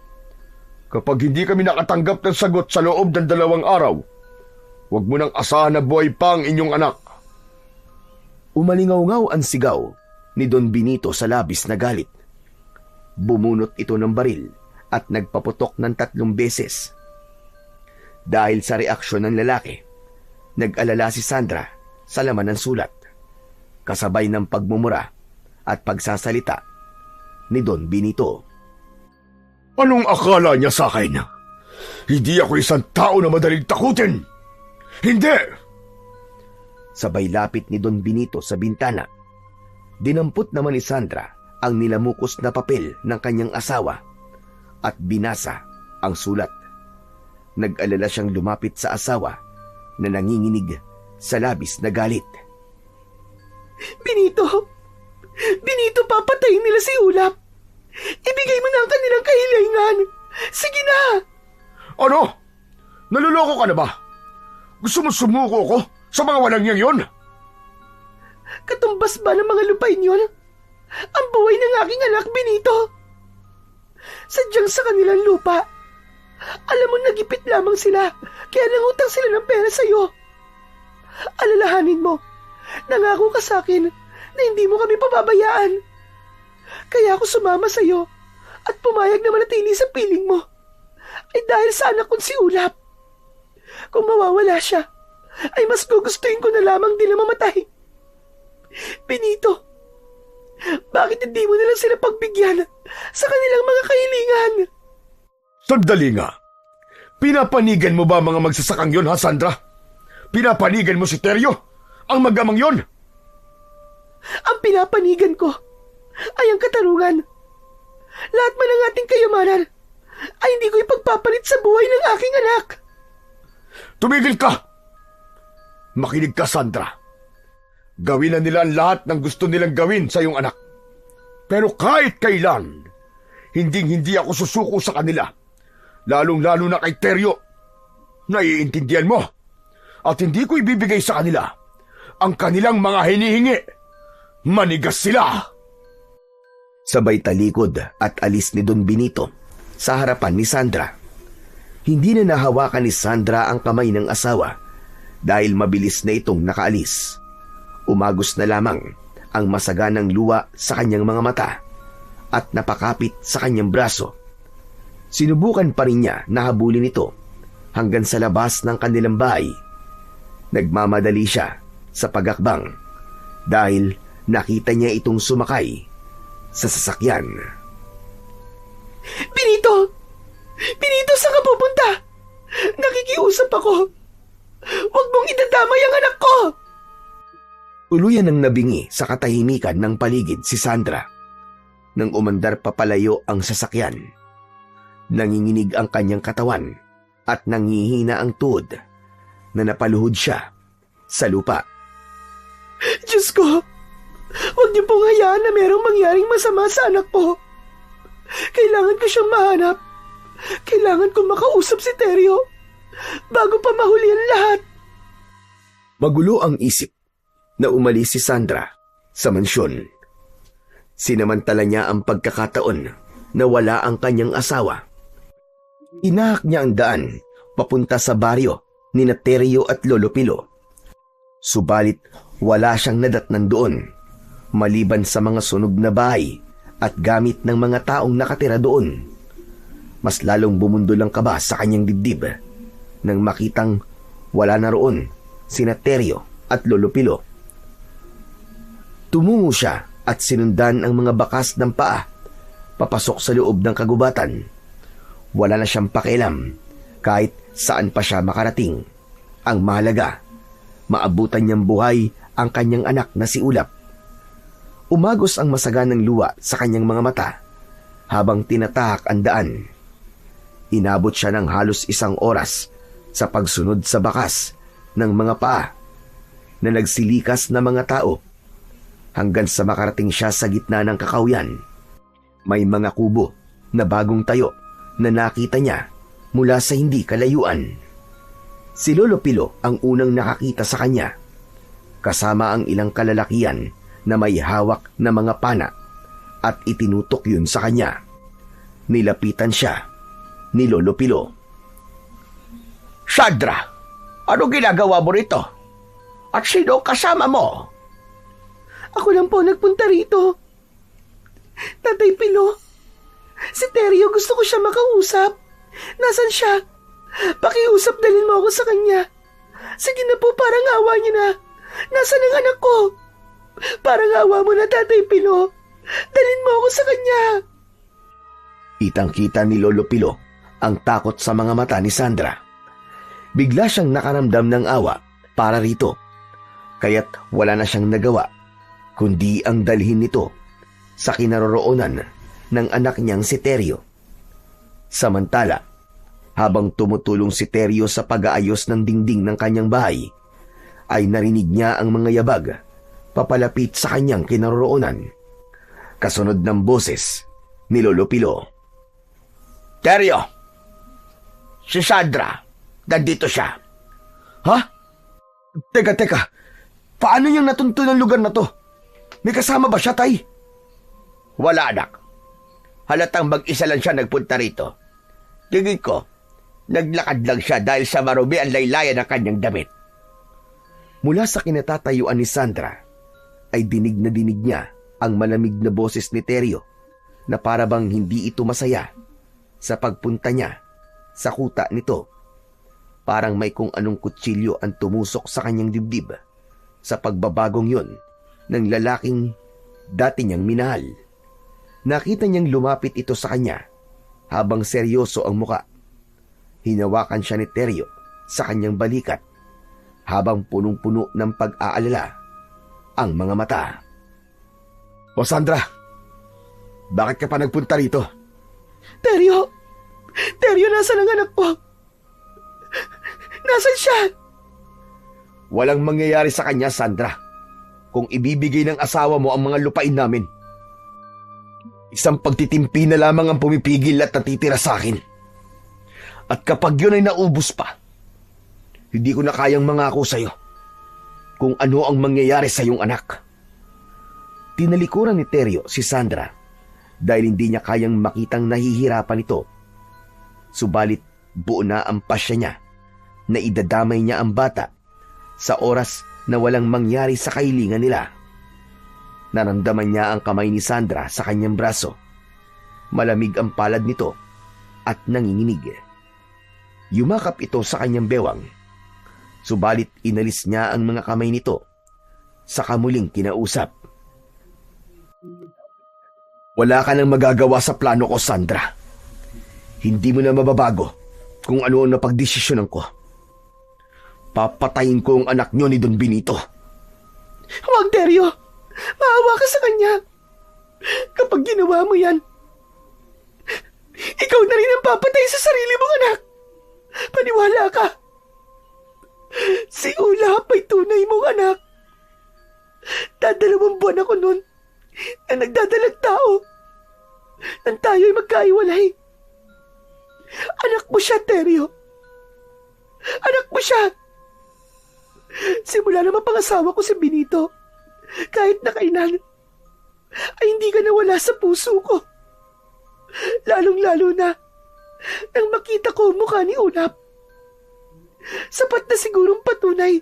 Kapag hindi kami nakatanggap ng sagot sa loob ng 2 araw, huwag mo nang asahan na buhay pa ang inyong anak. Umalingaw-ngaw ang sigaw ni Don Benito sa labis na galit. Bumunot ito ng baril at nagpaputok ng 3 beses. Dahil sa reaksyon ng lalaki, nag-alala si Sandra sa laman ng sulat, kasabay ng pagmumura at pagsasalita ni Don Benito. Anong akala niya sa akin? Hindi ako isang tao na madaling takutin. Hindi! Sabay lapit ni Don Benito sa bintana. Dinampot naman ni Sandra ang nilamukos na papel ng kanyang asawa at binasa ang sulat. Nag-alala siyang lumapit sa asawa na nanginginig sa labis na galit. Benito! Benito, papatayin nila si Ulap! Ibigay mo na ang kanilang kahilingan! Sige na! Ano? Naluloko ka na ba? Gusto mo sumuko ko sa mga walang niyang yon? Katumbas ba ng mga lupain yon? Ang buhay ng aking anak, Benito! Sadyang sa kanilang lupa. Alam mo, nagipit lamang sila, kaya nangutang sila ng pera sa'yo. Alalahanin mo, nangako ka sa akin na hindi mo kami pababayaan. Kaya ako sumama sa'yo at pumayag na manatili sa piling mo. Ay dahil sa anak kong si Ulap. Kung mawawala siya, ay mas gugustuhin ko na lamang din na mamatay. Benito, bakit hindi mo nalang sila pagbigyan sa kanilang mga kahilingan? Sandali nga. Pinapanigan mo ba mga magsasakang yon, ha, Sandra? Pinapanigan mo si Teryo? Ang magamang yon? Ang pinapanigan ko ay ang katarungan. Lahat man ng ating kayamanan ay hindi ko ipagpapalit sa buhay ng aking anak. Tumigil ka! Makinig ka, Sandra. Gawin na nila ang lahat ng gusto nilang gawin sa iyong anak. Pero kahit kailan, hindi ako susuko sa kanila. Lalong-lalo na kay Teryo. Naiintindihan mo? at hindi ko ibibigay sa kanila ang kanilang mga hinihingi. Manigas sila! Sabay talikod at alis ni Don Benito sa harapan ni Sandra. Hindi na nahawakan ni Sandra ang kamay ng asawa dahil mabilis na itong nakaalis. Umagos na lamang ang masaganang luha sa kanyang mga mata at napakapit sa kanyang braso. Sinubukan pa rin niya na habulin ito hanggang sa labas ng kanilang bahay. Nagmamadali siya sa pagakbang dahil nakita niya itong sumakay sa sasakyan. Benito! Benito, saan ka pupunta? Nakikiusap ako. Huwag mong idadamay ang anak ko! Uluyan ang nabingi sa katahimikan ng paligid si Sandra. Nang umandar papalayo ang sasakyan, nanginginig ang kanyang katawan at nangihina ang tuhod na napaluhod siya sa lupa. Diyos ko! Huwag niyo pong hayaan na merong mangyaring masama sa anak ko. Kailangan ko siyang mahanap. Kailangan ko makausap si Teryo bago pa mahuli ang lahat. Magulo ang isip na umalis si Sandra sa mansyon. Sinamantala niya ang pagkakataon na wala ang kanyang asawa. Inahak niya ang daan papunta sa baryo ni Teryo at Lolo Pilo. Subalit wala siyang nadatnan doon, maliban sa mga sunog na bahay at gamit ng mga taong nakatira doon. Mas lalong bumundol ang kaba sa kanyang dibdib nang makitang wala na roon sina Teryo at Lolo Pilo. Tumungo siya at sinundan ang mga bakas ng paa papasok sa loob ng kagubatan. Wala na siyang pakialam kahit saan pa siya makarating. Ang mahalaga, maabutan niyang buhay ang kanyang anak na si Ulap. Umagos ang masaganang luha sa kanyang mga mata habang tinatahak ang daan. Inabot siya ng halos 1 oras sa pagsunod sa bakas ng mga paa na nagsilikas na mga tao hanggang sa makarating siya sa gitna ng kakawyan. May mga kubo na bagong tayo na nakita niya mula sa hindi kalayuan. Si Lolo Pilo ang unang nakakita sa kanya, kasama ang ilang kalalakian na may hawak na mga pana at itinutok yun sa kanya. Nilapitan siya ni Lolo Pilo. Sandra, ano ginagawa mo rito? At sino kasama mo? Ako lang po nagpunta rito. Tatay Pilo, si Teryo gusto ko siya makausap. Nasaan siya? Pakiusap, dalhin mo ako sa kanya. Sige na po, parang awa niyo na. Nasaan ang anak ko? Parang awa mo na, Tatay Pilo. Dalhin mo ako sa kanya. Kitang-kita ni Lolo Pilo ang takot sa mga mata ni Sandra. Bigla siyang nakaramdam ng awa para rito, kaya't wala na siyang nagawa kundi ang dalhin nito sa kinaroroonan ng anak niyang si Teryo. Samantala, habang tumutulong si Teryo sa pag-aayos ng dingding ng kanyang bahay, ay narinig niya ang mga yabag papalapit sa kanyang kinaroroonan. Kasunod ng boses ni Lolo Pilo. Teryo, si Sandra, nandito siya. Ha? Teka. Paano niyang natunto ng lugar na to? May kasama ba siya, Tay? Wala, anak. Halatang mag-isa lang siya nagpunta rito. Tingin ko, naglakad lang siya dahil sa marumi ang laylayan ng kanyang damit. Mula sa kinatatayuan ni Sandra, ay dinig niya ang malamig na boses ni Teryo na parabang hindi ito masaya sa pagpunta niya sa kuta nito. Parang may kung anong kutsilyo ang tumusok sa kanyang dibdib sa pagbabagong yun ng lalaking dati niyang minahal. Nakita niyang lumapit ito sa kanya habang seryoso ang muka. Hinawakan siya ni Teryo sa kanyang balikat habang punong-puno ng pag-aalala ang mga mata. O Sandra, bakit ka pa nagpunta rito? Teryo, nasaan ang anak ko? Nasaan siya? Walang mangyayari sa kanya, Sandra, kung ibibigay ng asawa mo ang mga lupain namin. Isang pagtitimpi na lamang ang pumipigil at natitira sa akin. At kapag yun ay naubos pa, Hindi ko na kayang mangako sa'yo kung ano ang mangyayari sa iyong anak. Tinalikuran ni Teryo si Sandra dahil hindi niya kayang makitang nahihirapan ito. Subalit buo na ang pasya niya na idadamay niya ang bata sa oras na walang mangyari sa kahilingan nila. Naramdaman niya ang kamay ni Sandra sa kanyang braso. Malamig ang palad nito at nanginginig. Yumakap ito sa kanyang bewang. Subalit inalis niya ang mga kamay nito. Saka muling kinausap. Wala ka nang magagawa sa plano ko, Sandra. Hindi mo na mababago kung ano ang napagdesisyonan ko. Papatayin ko ang anak niyo ni Don Benito. Huwag, Teryo! Maawa ka sa kanya! Kapag ginawa mo yan, ikaw na rin ang papatay sa sarili mong anak! Paniwala ka! Si Ulap ay tunay mong anak. Dadalawang buwan ako nun na nagdadalag tao nang tayo'y magkaiwalay. Anak mo siya, Teryo. Anak mo siya. Simula na mapangasawa ko si Benito, kahit na kailan, ay hindi ka nawala sa puso ko. Lalong-lalo na nang makita ko ang mukha ni Ulap. Sapat na sigurong patunay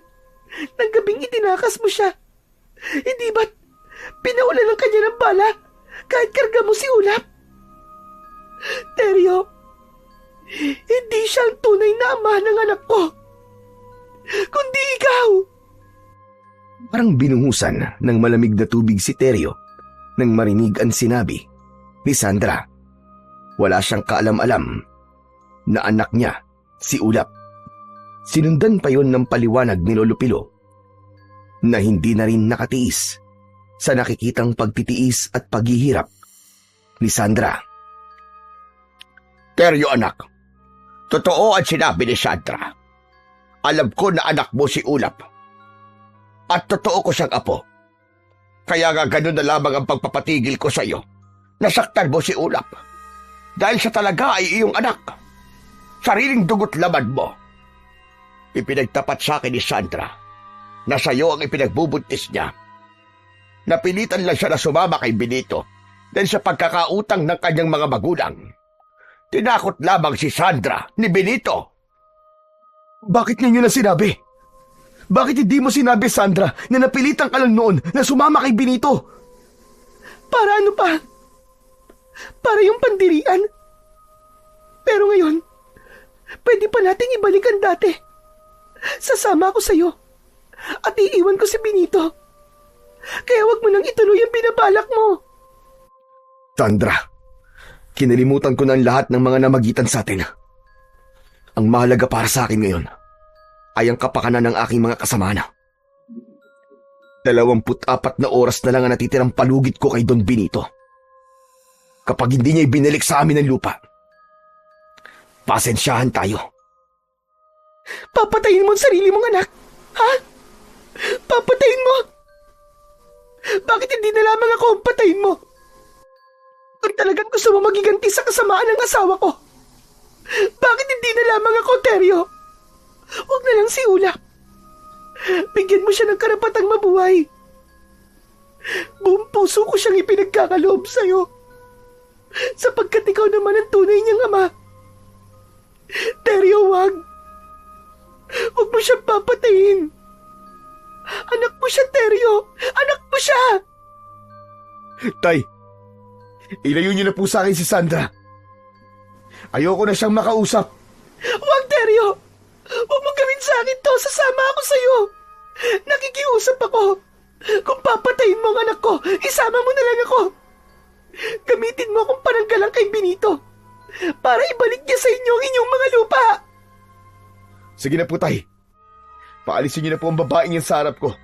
ng gabing itinakas mo siya. Hindi ba't pinaula ng kanya ng bala kahit karga mo si Ulap? Teryo, hindi siya ang tunay na ama ng anak ko, kundi ikaw. Parang binungusan ng malamig na tubig si Teryo nang marinig ang sinabi ni Sandra. Wala siyang kaalam-alam na anak niya si Ulap. Sinundan pa yon ng paliwanag ni Lolo Pilo na hindi na rin nakatiis sa nakikitang pagtitiis at paghihirap ni Sandra. Teryo anak, totoo ang sinabi ni Sandra. Alam ko na anak mo si Ulap. At totoo ko siyang apo. Kaya nga ganun na lamang ang pagpapatigil ko sa iyo. Nasaktan mo si Ulap. Dahil siya talaga ay iyong anak. Sariling dugot laman mo. Ipinagtapat sa akin ni Sandra na sa iyo ang ipinagbubuntis niya. Napilitan lang siya na sumama kay Benito dahil sa pagkakautang ng kanyang mga magulang. Tinakot lamang si Sandra ni Benito. Bakit ninyo na sinabi? Bakit hindi mo sinabi, Sandra, na napilitan ka lang noon na sumama kay Benito? Para ano pa? Para yung pandirian. Pero ngayon, pwede pa nating ibalik ang dati. Sasama ako sa'yo at iiwan ko si Benito. Kaya wag mo nang ituloy ang binabalak mo. Sandra, kinalimutan ko na ang lahat ng mga namagitan sa atin. Ang mahalaga para sa akin ngayon ay ang kapakanan ng aking mga kasamahan. 24 na oras na lang ang natitirang palugit ko kay Don Benito. Kapag hindi niya ibinalik sa amin ang lupa, pasensyahan tayo. Papatayin mo ang sarili mong anak? Ha? Papatayin mo? Bakit hindi na lamang ako ang patayin mo? Kung talagang gusto mo magiganti sa kasamaan ng asawa ko, bakit hindi na lamang ako, Teryo? Huwag na lang si Ulap. Bigyan mo siya ng karapatang mabuhay. Buong puso ko siyang ipinagkakaloob sa'yo, sapagkat ikaw naman ang tunay niyang ama. Teryo, wag. Huwag mo siyang papatayin. Anak mo siya, Teryo. Anak mo siya. Tay, ilayo niyo na po sa akin si Sandra. Ayoko na siyang makausap. Huwag, Teryo. Huwag mo gawin sa akin to. Sasama ako sa'yo. Nakikiusap ako. Kung papatayin mo ang anak ko, isama mo na lang ako. Gamitin mo akong pananggalang kay Benito para ibalik niya sa inyo ang inyong mga lupa. Sige na po, Tay. Paalisin niyo na po ang babaeng yan sa harap ko.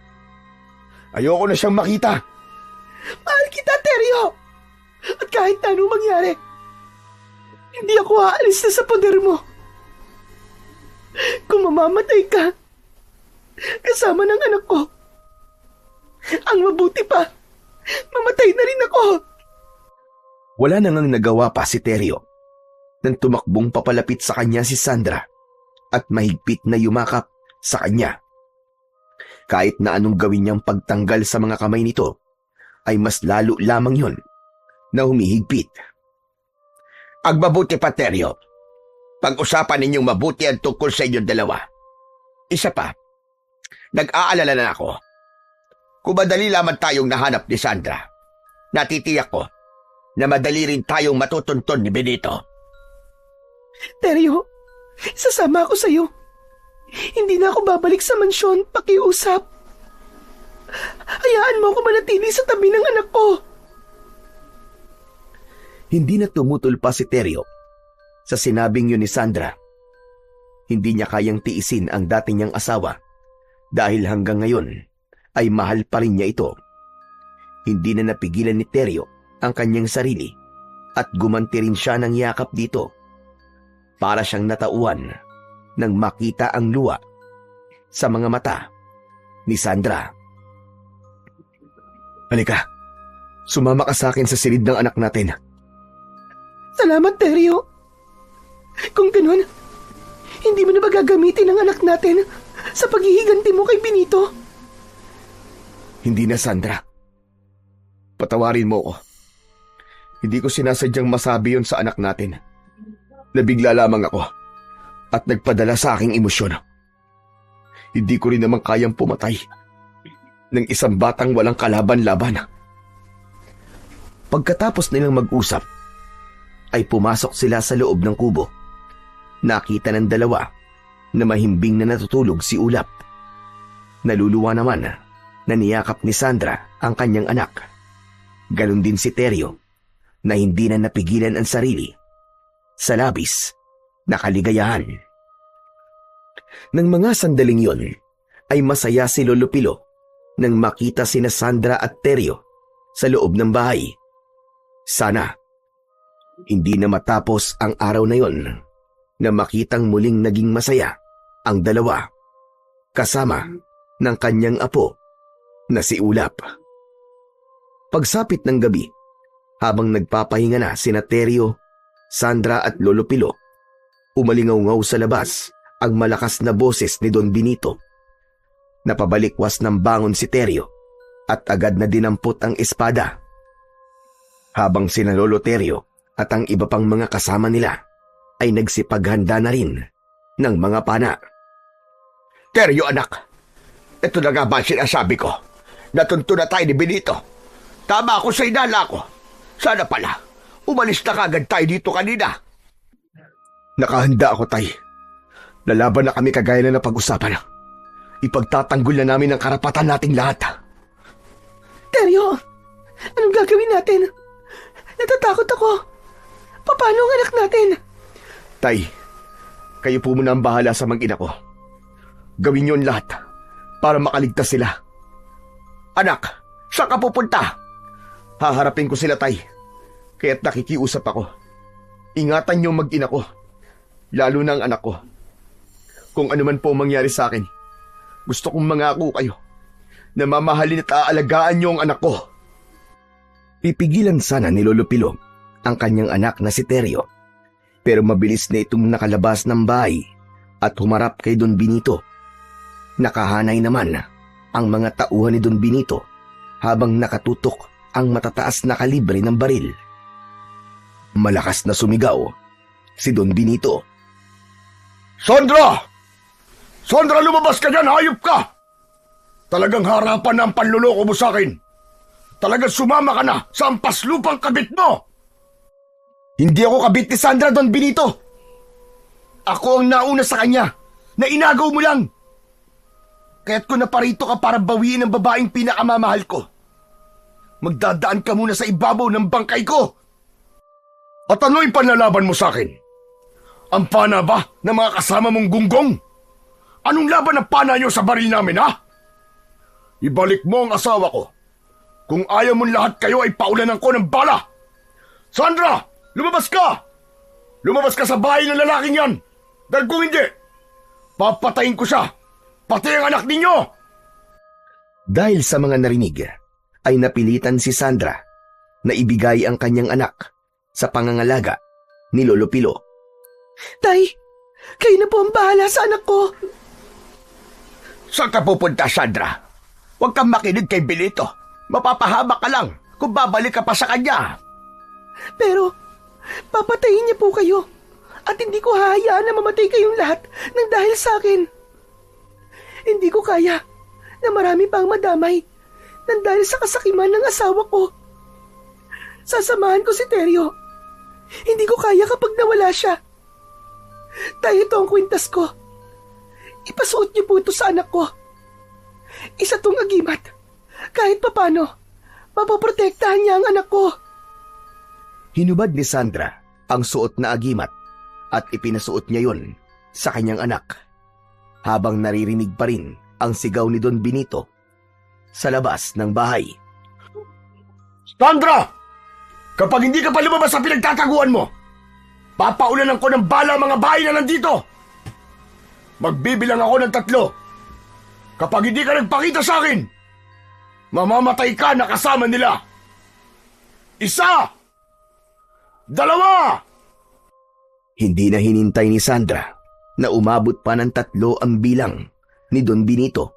Ayoko na siyang makita. Mahal kita, Teryo. At kahit na anong mangyari, hindi ako aalis na sa poder mo. Kung mamamatay ka, kasama ng anak ko, ang mabuti pa, mamatay na rin ako. Wala na ngang nagawa pa si Teryo nang tumakbong papalapit sa kanya si Sandra at mahigpit na yumakap sa kanya. Kahit na anong gawin niyang pagtanggal sa mga kamay nito, ay mas lalo lamang yon na humihigpit. Ang mabuti pa, Teryo. Pag-usapan ninyong mabuti ang tungkol sa inyong dalawa. Isa pa, nag-aalala na ako. Kung madali lamang tayong nahanap ni Sandra, natitiyak ko na madali rin tayong matutunton ni Benito. Teryo, sasama ako sa'yo. Hindi na ako babalik sa mansyon, pakiusap. Hayaan mo ako manatili sa tabi ng anak ko. Hindi na tumutol pa si Teryo sa sinabing yun ni Sandra. Hindi niya kayang tiisin ang dati niyang asawa dahil hanggang ngayon ay mahal pa rin niya ito. Hindi na napigilan ni Teryo ang kanyang sarili at gumanti rin siya ng yakap dito. Para siyang natauhan nang makita ang luha sa mga mata ni Sandra. Halika, sumama ka sa akin sa silid ng anak natin. Salamat, Teryo. Kung ganun, hindi mo na ba gagamitin ang anak natin sa paghihiganti mo kay Benito? Hindi na, Sandra. Patawarin mo ko. Hindi ko sinasadyang masabi yon sa anak natin. Nabigla lamang ako at nagpadala sa aking emosyon. Hindi ko rin naman kayang pumatay ng isang batang walang kalaban-laban. Pagkatapos nilang mag-usap, ay pumasok sila sa loob ng kubo. Nakita ng dalawa na mahimbing na natutulog si Ulap. Naluluwa naman na niyakap ni Sandra ang kanyang anak. Ganon din si Teryo na hindi na napigilan ang sarili sa labis na kaligayahan. Nang mga sandaling yon ay masaya si Lolo Pilo nang makita sina Sandra at Teryo sa loob ng bahay. Sana hindi na matapos ang araw na yon na makitang muling naging masaya ang dalawa kasama ng kanyang apo na si Ulap. Pagsapit ng gabi, habang nagpapahinga na sina Teryo, Sandra at Lolo Pilo, umalingaw-ngaw sa labas ang malakas na boses ni Don Benito. Napabalikwas ng bangon si Teryo at agad na dinampot ang espada. Habang sina Lolo Teryo at ang iba pang mga kasama nila ay nagsipaghanda na rin ng mga pana. Teryo, anak, ito na nga ba sinasabi ko? Natunto na tayo ni Benito. Tama ako sa inala ko. Sana pala, umalis na kagad tayo dito kanina. Nakahanda ako, Tay. Lalaban na kami kagaya na napag-usapan. Ipagtatanggol na namin ang karapatan nating lahat. Teryo, anong gagawin natin? Natatakot ako. Paano ang anak natin? Tay, kayo po muna ang bahala sa mag-ina ko. Gawin niyo ang lahat para makaligtas sila. Anak, saan ka pupunta? Haharapin ko sila, Tay. Kaya't nakikiusap ako. Ingatan niyo ang mag-ina ko. Lalo na ang anak ko. Kung ano man po mangyari sa akin, gusto kong mangako kayo na mamahalin at aalagaan niyo ang anak ko. Pipigilan sana ni Lolo Pilo ang kanyang anak na si Teryo. Pero mabilis na itong nakalabas ng bahay at humarap kay Don Benito. Nakahanay naman ang mga tauhan ni Don Benito habang nakatutok ang matataas na kalibre ng baril. Malakas na sumigaw si Don Benito. Sandra! Sandra, lumabas ka dyan! Hayop ka! Talagang harapan na ang panluloko mo sa akin. Talagang sumama ka na sa ampaslupang kabit mo! Hindi ako kabit ni Sandra, Don Benito. Ako ang nauna sa kanya na inagaw mo lang. Kaya't kung naparito ka para bawiin ang babaeng pinakamamahal ko, magdadaan ka muna sa ibabaw ng bangkay ko. At ano'y panlalaban mo sa akin? Ang pana ba ng mga kasama mong gunggong? Anong laban ang pana nyo sa baril namin, ha? Ibalik mo ang asawa ko. Kung ayaw mong lahat kayo ay paulanan ko ng bala. Sandra, lumabas ka! Lumabas ka sa bahay ng lalaking yan! Dahil kung hindi, papatayin ko siya, pati ang anak ninyo! Dahil sa mga narinig, ay napilitan si Sandra na ibigay ang kanyang anak sa pangangalaga ni Lolo Pilo. Tay, kayo na po ang bahala sa anak ko. Saan ka pupunta, Sandra? Huwag kang makinig kay Benito. Mapapahama ka lang kung babalik ka pa sa kanya. Pero, papatayin niya po kayo. At hindi ko hahayaan na mamatay kayong lahat ng dahil sa akin. Hindi ko kaya na marami pang madamay ng dahil sa kasakiman ng asawa ko. Sasamahan ko si Teryo. Hindi ko kaya kapag nawala siya. Dahil ito ang kwintas ko. Ipasuot niyo po ito sa anak ko. Isa tong agimat. Kahit papano, mapoprotektahan niya ang anak ko. Hinubad ni Sandra ang suot na agimat at ipinasuot niya yon sa kanyang anak habang naririnig pa rin ang sigaw ni Don Benito sa labas ng bahay. Sandra! Kapag hindi ka pa lumabas sa pinagtataguan mo, papaulan ko ng bala mga bahay na nandito. Magbibilang ako ng 3. Kapag hindi ka nagpakita sa akin, mamamatay ka na kasama nila. 1, 2. Hindi na hinintay ni Sandra na umabot pa ng 3 ang bilang ni Don Benito.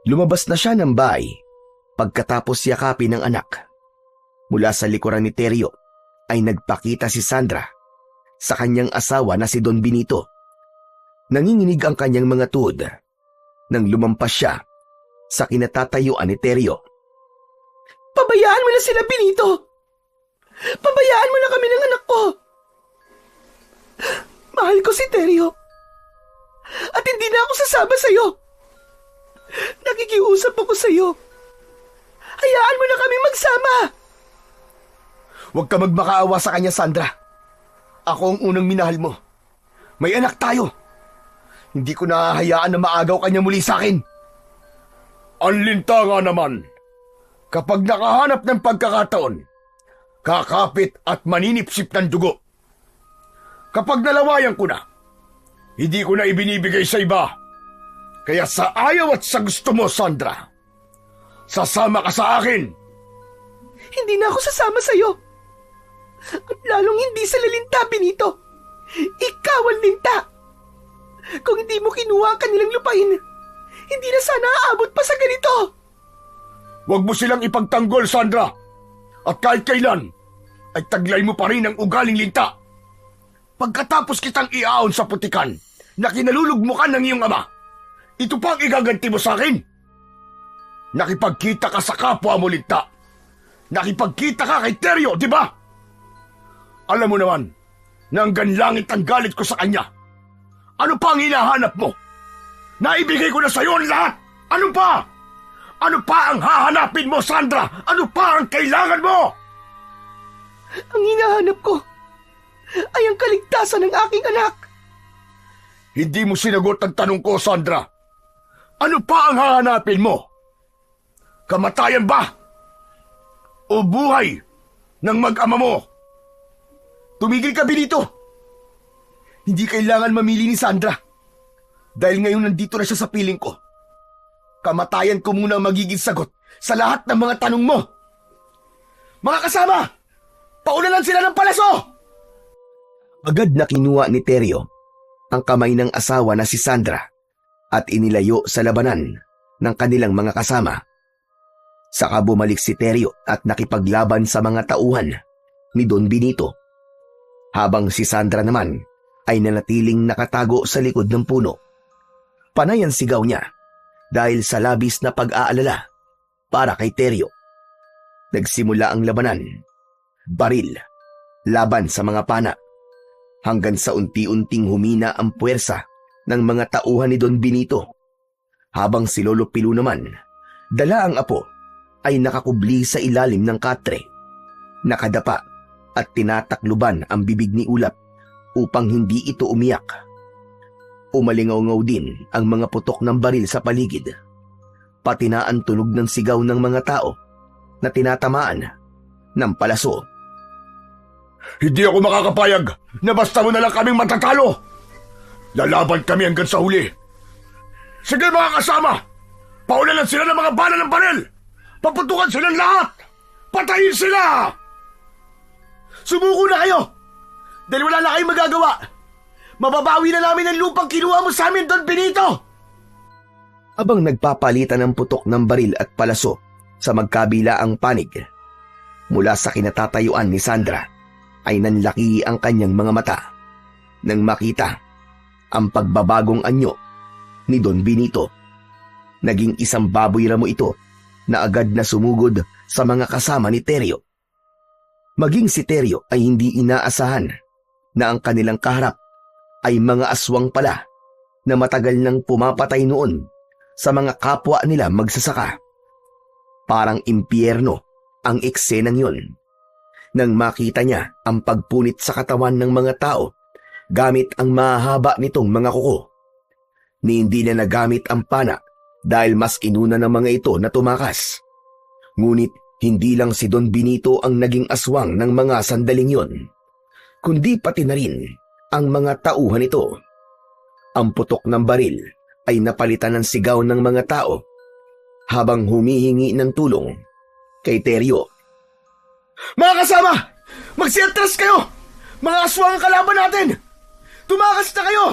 Lumabas na siya ng bahay pagkatapos yakapin ng anak. Mula sa likuran ni Teryo ay nagpakita si Sandra sa kanyang asawa na si Don Benito. Nanginginig ang kanyang mga tuhod nang lumampas siya sa kinatatayuan ni Teryo. Pabayaan mo na sila, Benito! Pabayaan mo na kami ng anak ko! Mahal ko si Teryo. At hindi na ako sasama sa'yo. Nakikiusap ako sa'yo. Hayaan mo na kami magsama. Huwag ka magmakaawa sa kanya, Sandra. Ako ang unang minahal mo. May anak tayo. Hindi ko nahahayaan na maagaw kanya muli sa akin. Ang linta nga naman. Kapag nakahanap ng pagkakataon, kakapit at maninipsip ng dugo. Kapag nalawayan ko na, hindi ko na ibinibigay sa iba. Kaya sa ayaw at sa gusto mo, Sandra, sasama ka sa akin. Hindi na ako sasama sa'yo. At lalong hindi sa lalinta, Benito. Ikaw ang linta. Kung hindi mo kinuha ang kanilang lupain, hindi na sana aabot pa sa ganito. Huwag mo silang ipagtanggol, Sandra. At kahit kailan, ay taglay mo pa rin ang ugaling linta. Pagkatapos kitang iaon sa putikan na kinalulugmukan ng iyong ama, ito pa ang igaganti mo sa akin. Nakipagkita ka sa kapwa mo linta. Nakipagkita ka kay Teryo, di ba? Alam mo naman na hanggang langit ang galit ko sa kanya. Ano pa ang hinahanap mo? Naibigay ko na sa iyo ang lahat. Ano pa? Ano pa ang hahanapin mo, Sandra? Ano pa ang kailangan mo? Ang hinahanap ko ay ang kaligtasan ng aking anak. Hindi mo sinagot ang tanong ko, Sandra. Ano pa ang hahanapin mo? Kamatayan ba? O buhay ng mag-ama mo? Tumigil ka, Benito. Hindi kailangan mamili ni Sandra. Dahil ngayon nandito na siya sa piling ko. Kamatayan ko muna ang magiging sagot sa lahat ng mga tanong mo. Mga kasama, paunalan sila ng palaso! Agad na kinuha ni Teryo ang kamay ng asawa na si Sandra at inilayo sa labanan ng kanilang mga kasama. Saka bumalik si Teryo at nakipaglaban sa mga tauhan ni Don Benito, habang si Sandra naman ay nanatiling nakatago sa likod ng puno. Panay ang sigaw niya dahil sa labis na pag-aalala para kay Teryo. Nagsimula ang labanan, baril, laban sa mga pana, hanggang sa unti-unting humina ang puwersa ng mga tauhan ni Don Benito, habang si Lolo Pilu naman, dala ang apo, ay nakakubli sa ilalim ng katre, nakadapa at tinatakluban ang bibig ni Ulap upang hindi ito umiyak. Umalingaw-ngaw din ang mga putok ng baril sa paligid, pati na ang tunog ng sigaw ng mga tao na tinatamaan ng palaso. Hindi ako makakapayag na basta mo na lang kaming matatalo. Lalaban kami hanggang sa huli. Sige mga kasama, paunalan sila ng mga bala ng baril. Paputukan silang lahat. Patayin sila! Sumuko na kayo! Dahil wala na kayong magagawa. Mababawi na namin ang lupang kinuha mo sa amin, Don Benito! Abang nagpapalitan ng putok ng baril at palaso sa magkabilaang panig, mula sa kinatatayuan ni Sandra ay nanlaki ang kanyang mga mata nang makita ang pagbabagong anyo ni Don Benito. Naging isang baboy ramo ito na agad na sumugod sa mga kasama ni Teryo. Maging si Teryo ay hindi inaasahan na ang kanilang kaharap ay mga aswang pala na matagal nang pumapatay noon sa mga kapwa nila magsasaka. Parang impyerno ang eksenang yun. Nang makita niya ang pagpunit sa katawan ng mga tao gamit ang mahaba nitong mga kuko, ni hindi na nagamit ang pana dahil mas inuna ng mga ito na tumakas. Ngunit hindi lang si Don Benito ang naging aswang ng mga sandaling yun, kundi pati na rin ang mga tauhan nito. Ang putok ng baril ay napalitan ng sigaw ng mga tao habang humihingi ng tulong kay Teryo. Mga kasama! Magsiatras kayo! Mga aswang ang kalaban natin! Tumakas na kayo!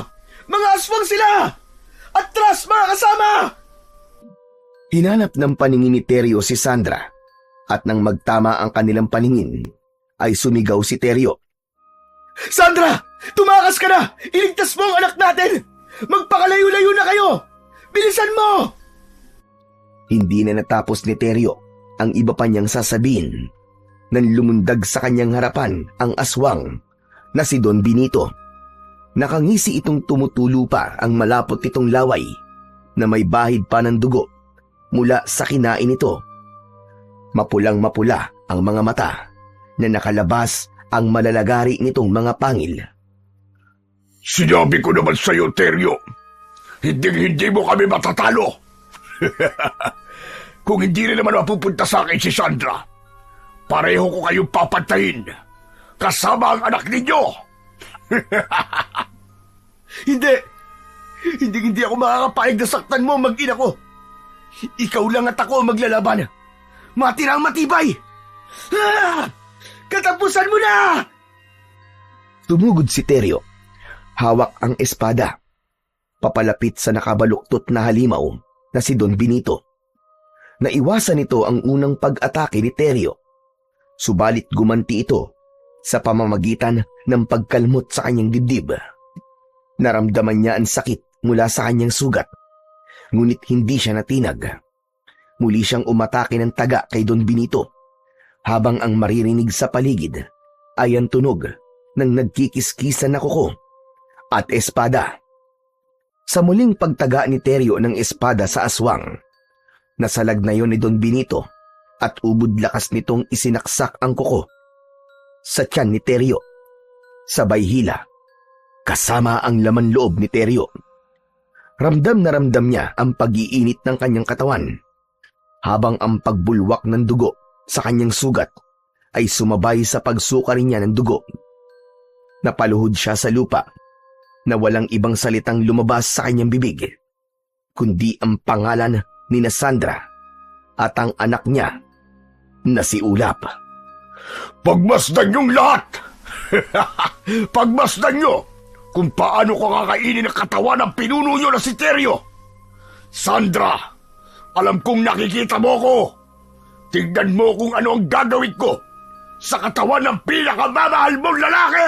Mga aswang sila! Atras, mga kasama! Hinanap ng paningin ni Teryo si Sandra at nang magtama ang kanilang paningin ay sumigaw si Teryo. Sandra! Tumakas ka na! Iligtas mo ang anak natin! Magpakalayo-layo na kayo! Bilisan mo! Hindi na natapos ni Teryo ang iba pa niyang sasabihin nang lumundag sa kanyang harapan ang aswang na si Don Benito. Nakangisi itong tumutulo pa ang malapot nitong laway na may bahid pa ng dugo mula sa kinain nito. Mapulang-mapula ang mga mata na nakalabas ang malalagari nitong mga pangil. Sinabi ko naman sa'yo, Teryo, hindi mo kami matatalo. Kung hindi rin naman mapupunta sa akin si Sandra, pareho ko kayong papantayin, kasama ang anak ninyo. Hindi ako makakapayag na saktan mo, mag-ina ko. Ikaw lang at ako ang maglalaban. Matirang matibay! Katapusan mo na! Tumugod si Teryo. Hawak ang espada. Papalapit sa nakabaluktot na halimaw na si Don Benito. Naiwasan nito ang unang pag-atake ni Teryo. Subalit gumanti ito sa pamamagitan ng pagkalmot sa kanyang dibdib. Naramdaman niya ang sakit mula sa kanyang sugat, ngunit hindi siya natinag. Muli siyang umatake ng taga kay Don Benito, habang ang maririnig sa paligid ay ang tunog ng nagkikiskisan na kuko at espada. Sa muling pagtaga ni Teryo ng espada sa aswang, nasalag na yon ni Don Benito at ubod lakas nitong isinaksak ang kuko sa tiyan ni Teryo. Sabay hila, kasama ang laman loob ni Teryo. Ramdam na ramdam niya ang pag-iinit ng kanyang katawan, habang ang pagbulwak ng dugo sa kanyang sugat ay sumabay sa pagsuka rin niya ng dugo. Napaluhod siya sa lupa na walang ibang salitang lumabas sa kanyang bibig, kundi ang pangalan ni Sandra at ang anak niya na si Ulap. Pagmasdan niyong lahat! Pagmasdan niyo kung paano ko kakainin ang katawan ng pinuno niyo na si Teryo. Sandra, alam kong nakikita mo ko. Tignan mo kung ano ang gagawin ko sa katawan ng pinakamamahal mong lalaki!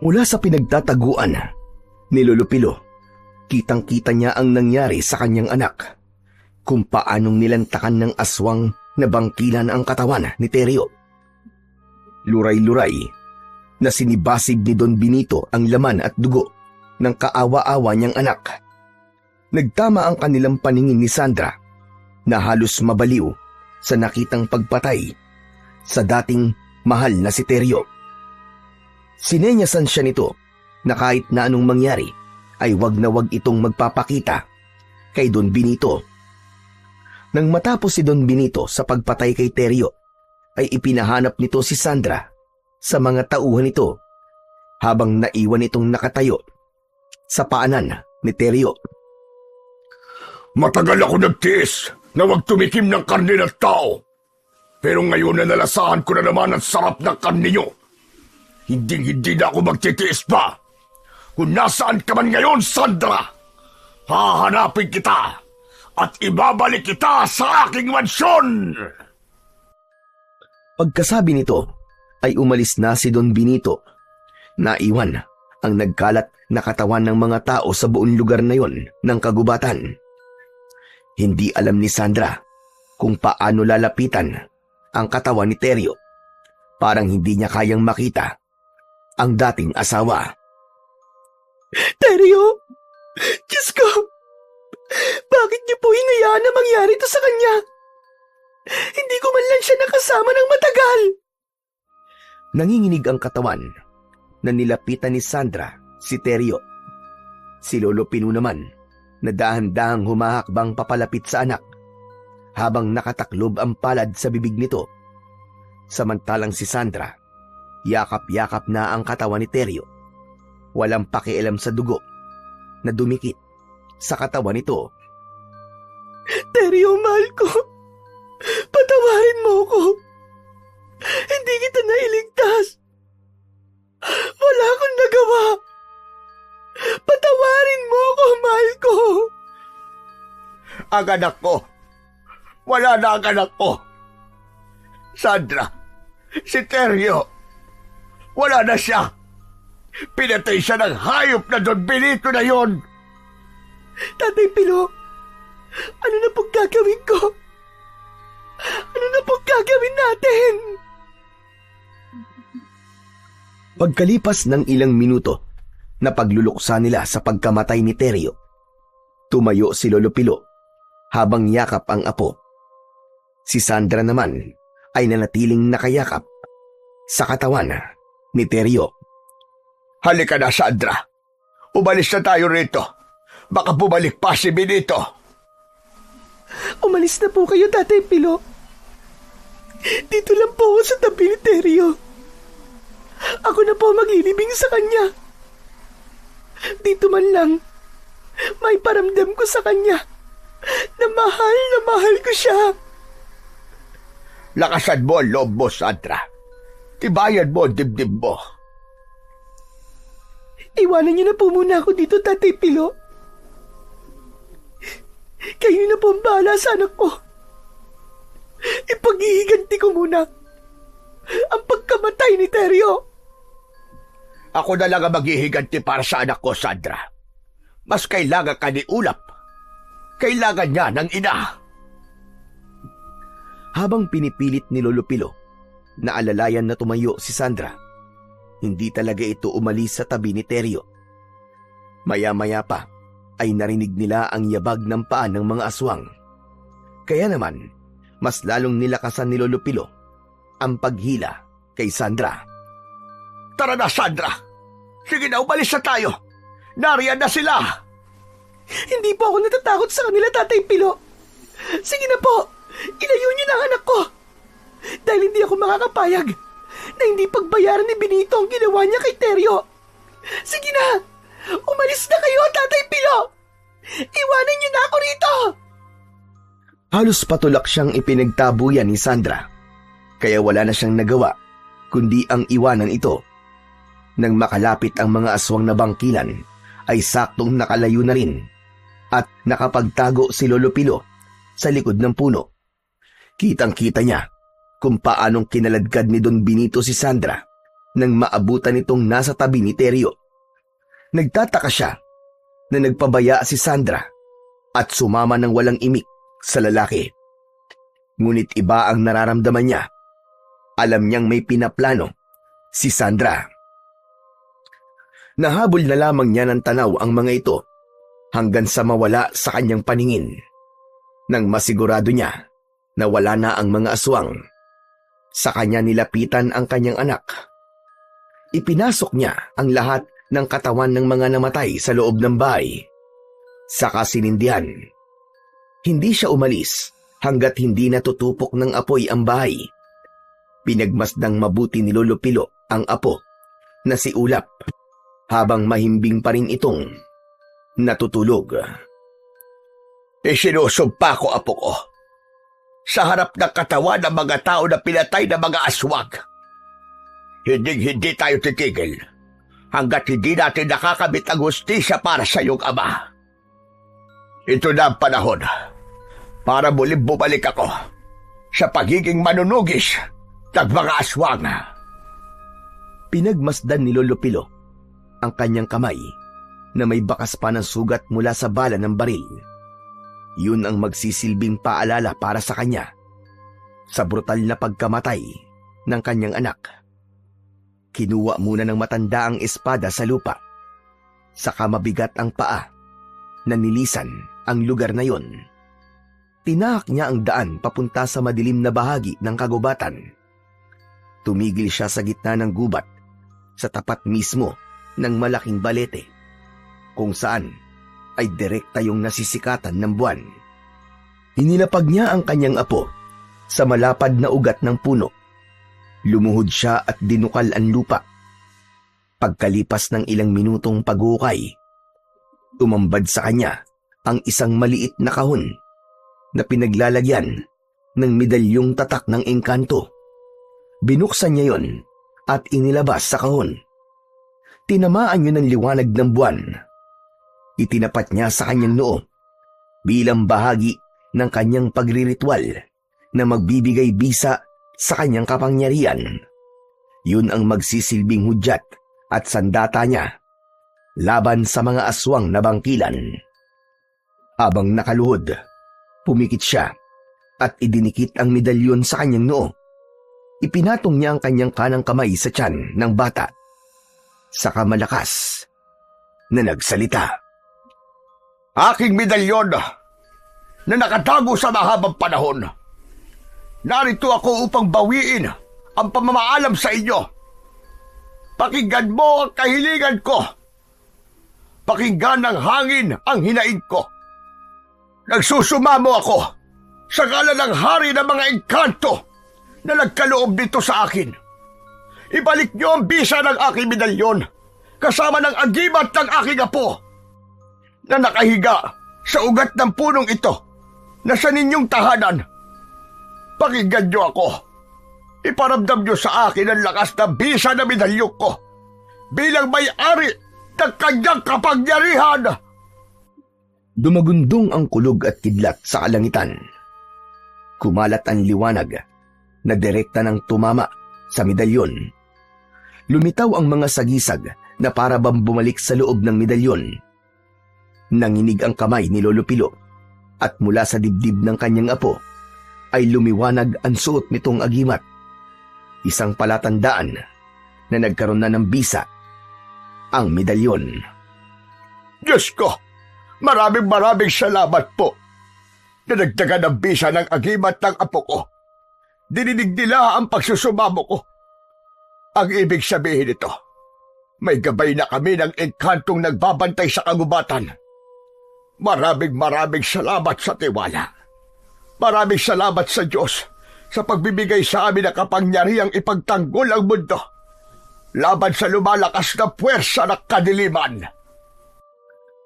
Mula sa pinagtataguan ni Lolo Pilo, kitang-kita niya ang nangyari sa kanyang anak, kung paanong nilantakan ng aswang na bangkilan ang katawan ni Teryo. Luray-luray na sinibasig ni Don Benito ang laman at dugo ng kaawa-awa niyang anak. Nagtama ang kanilang paningin ni Sandra na halos mabaliw sa nakitang pagpatay sa dating mahal na si Teryo. Sinenyasan siya nito na kahit na anong mangyari ay wag na wag itong magpapakita kay Don Benito. Nang matapos si Don Benito sa pagpatay kay Teryo, ay ipinahanap nito si Sandra sa mga tauhan nito habang naiwan itong nakatayo sa paanan ni Teryo. Matagal ako nagtiis na wag tumikim ng karne ng tao. Pero ngayon na nalasahan ko na naman ang sarap ng karne nyo. Hindi na ako magtitiis pa. Kung nasaan ka man ngayon, Sandra, Hahanapin kita at ibabalik kita sa aking mansyon! Pagkasabi nito, ay umalis na si Don Benito. Naiwan ang nagkalat na katawan ng mga tao sa buong lugar na yon ng kagubatan. Hindi alam ni Sandra kung paano lalapitan ang katawan ni Teryo. Parang hindi niya kayang makita ang dating asawa. Teryo! Diyos ko! Bakit niyo po hinayaan na mangyari ito sa kanya? Hindi ko man lang siya nakasama ng matagal. Nanginginig ang katawan na nilapitan ni Sandra si Teryo. Si Lolo Pino naman na dahan-dahang humahakbang papalapit sa anak habang nakataklob ang palad sa bibig nito. Samantalang si Sandra, yakap-yakap na ang katawan ni Teryo. Walang pakialam sa dugo na dumikit sa katawan nito. Teryo, mahal ko. Patawarin mo ko. Hindi kita nailigtas. Wala akong nagawa. Patawarin mo ko, mahal ko. Ang anak ko! Wala na ang anak ko! Sandra, si Teryo, wala na siya! Pinatay siya ng hayop na Don Benito na yon! Tatay Pilo, ano na pong gagawin ko? Ano na pong gagawin natin? Pagkalipas ng ilang minuto na pagluluksa nila sa pagkamatay ni Teryo, tumayo si Lolo Pilo habang yakap ang apo. Si Sandra naman ay nanatiling nakayakap sa katawan ni Teryo. Halika na, Sandra! Umalis na tayo rito! Baka bumalik pa si Benito! Umalis na po kayo, Tatay Pilo. Dito lang po ako sa tabi ni Teryo. Ako na po maglilibing sa kanya. Dito man lang, may paramdam ko sa kanya na mahal ko siya. Lakasan mo ang loob mo, Sandra. Tibayan mo ang dibdib mo. Iwanan niyo na po muna ako dito, Tatay Pilo. Kayo na po ang bahala sa anak ko. Ipaghihiganti ko muna ang pagkamatay ni Teryo. Ako na lang ang maghihiganti para sa anak ko, Sandra. Mas kailangan ka ni Ulap. Kailangan niya ng ina. Habang pinipilit ni Lolo Pilo na alalayan na tumayo si Sandra, hindi talaga ito umalis sa tabi ni Teryo. Maya-maya pa ay narinig nila ang yabag ng paa ng mga aswang. Kaya naman, mas lalong nilakasan ni Lolo Pilo ang paghila kay Sandra. Tara na, Sandra! Sige na, umalis na tayo! Nariyan na sila! Hindi po ako natatakot sa kanila, Tatay Pilo. Sige na po, ilayo niyo na ang anak ko. Dahil hindi ako makakapayag na hindi pagbayaran ni Benito ang ginawa niya kay Teryo. Sige na, umalis na kayo, Tatay Pilo. Iwanan niyo na ako rito. Halos patulak siyang ipinagtabuyan ni Sandra, kaya wala na siyang nagawa kundi ang iwanan ito. Nang makalapit ang mga aswang na bangkilan, ay saktong nakalayo na rin at nakapagtago si Lolo Pilo sa likod ng puno. Kitang-kita niya kung paanong kinaladkad ni Don Benito si Sandra nang maabutan itong nasa tabi ni Teryo. Nagtataka siya na nagpabaya si Sandra at sumama ng walang imik sa lalaki. Ngunit iba ang nararamdaman niya. Alam niyang may pinaplano si Sandra. Nahabol na lamang niya ng tanaw ang mga ito hanggang sa mawala sa kanyang paningin. Nang masigurado niya na wala na ang mga aswang, sa kanya nilapitan ang kanyang anak. Ipinasok niya ang lahat ng katawan ng mga namatay sa loob ng bahay. Saka sinindihan. Hindi siya umalis hanggat hindi natutupok ng apoy ang bahay. Pinagmasdang mabuti ni Lolo Pilo ang apo na si Ulap habang mahimbing pa rin itong natutulog. Isinusumpa ko, apo ko, sa harap ng katawan ng mga tao na pinatay ng mga aswang. Hindi tayo titigil hanggat hindi natin nakakamit ang hustisya para sa iyong ama. Ito na ang panahon para muling bumalik ako sa pagiging manunugis ng mga aswang. Pinagmasdan ni Lolo Pilo ang kanyang kamay na may bakas pa ng sugat mula sa bala ng baril. Yun ang magsisilbing paalala para sa kanya sa brutal na pagkamatay ng kanyang anak. Kinuha muna ng matanda ang espada sa lupa, saka mabigat ang paa na nilisan ang lugar na yon. Tinahak niya ang daan papunta sa madilim na bahagi ng kagubatan. Tumigil siya sa gitna ng gubat sa tapat mismo ng malaking balete, kung saan ay direkta yung nasisikatan ng buwan. Inilapag niya ang kanyang apo sa malapad na ugat ng puno. Lumuhod siya at dinukal ang lupa. Pagkalipas ng ilang minutong paghukay, tumambad sa kanya ang isang maliit na kahon na pinaglalagyan ng medalyong tatak ng engkanto. Binuksan niya yon at inilabas sa kahon. Tinamaan yun ng liwanag ng buwan. Itinapat niya sa kanyang noo bilang bahagi ng kanyang pagriritwal na magbibigay bisa sa kanyang kapangyarihan. Yun ang magsisilbing hudyat at sandata niya laban sa mga aswang na bangkilan. Habang nakaluhod, pumikit siya at idinikit ang medalyon sa kanyang noo. Ipinatong niya ang kanyang kanang kamay sa tiyan ng bata. Saka malakas na nagsalita. Aking medalyon na nakatago sa mahabang panahon. Narito ako upang bawiin ang pamamaalam sa inyo. Pakinggan mo ang kahilingan ko. Pakinggan ng hangin ang hinaing ko. Nagsusumamo ako sa ngalan ng hari ng mga engkanto na nagkaloob dito sa akin. Ibalik niyo ang bisa ng aking medalyon kasama ng agimat ng aking apo na nakahiga sa ugat ng punong ito na sa ninyong tahanan. Pakinggan niyo ako. Iparamdam niyo sa akin ang lakas ng bisa na medalyon ko bilang may-ari ng kanyang kapangyarihan. Dumagundong ang kulog at kidlat sa kalangitan. Kumalat ang liwanag na direkta ng tumama sa medalyon. Lumitaw ang mga sagisag na para bang bumalik sa loob ng medalyon. Nanginig ang kamay ni Lolo Pilo at mula sa dibdib ng kanyang apo ay lumiwanag ang suot nitong agimat. Isang palatandaan na nagkaroon na ng bisa ang medalyon. Diyos ko, maraming salamat po. Nadagdagan ang bisa ng agimat ng apo ko. Dininig nila ang pagsusumamo ko. Ang ibig sabihin nito, may gabay na kami ng engkantong nagbabantay sa kagubatan. Maraming salamat sa tiwala. Maraming salamat sa Diyos sa pagbibigay sa amin ng kapangyarihang ipagtanggol ang mundo laban sa lumalakas na puwersa ng kadiliman.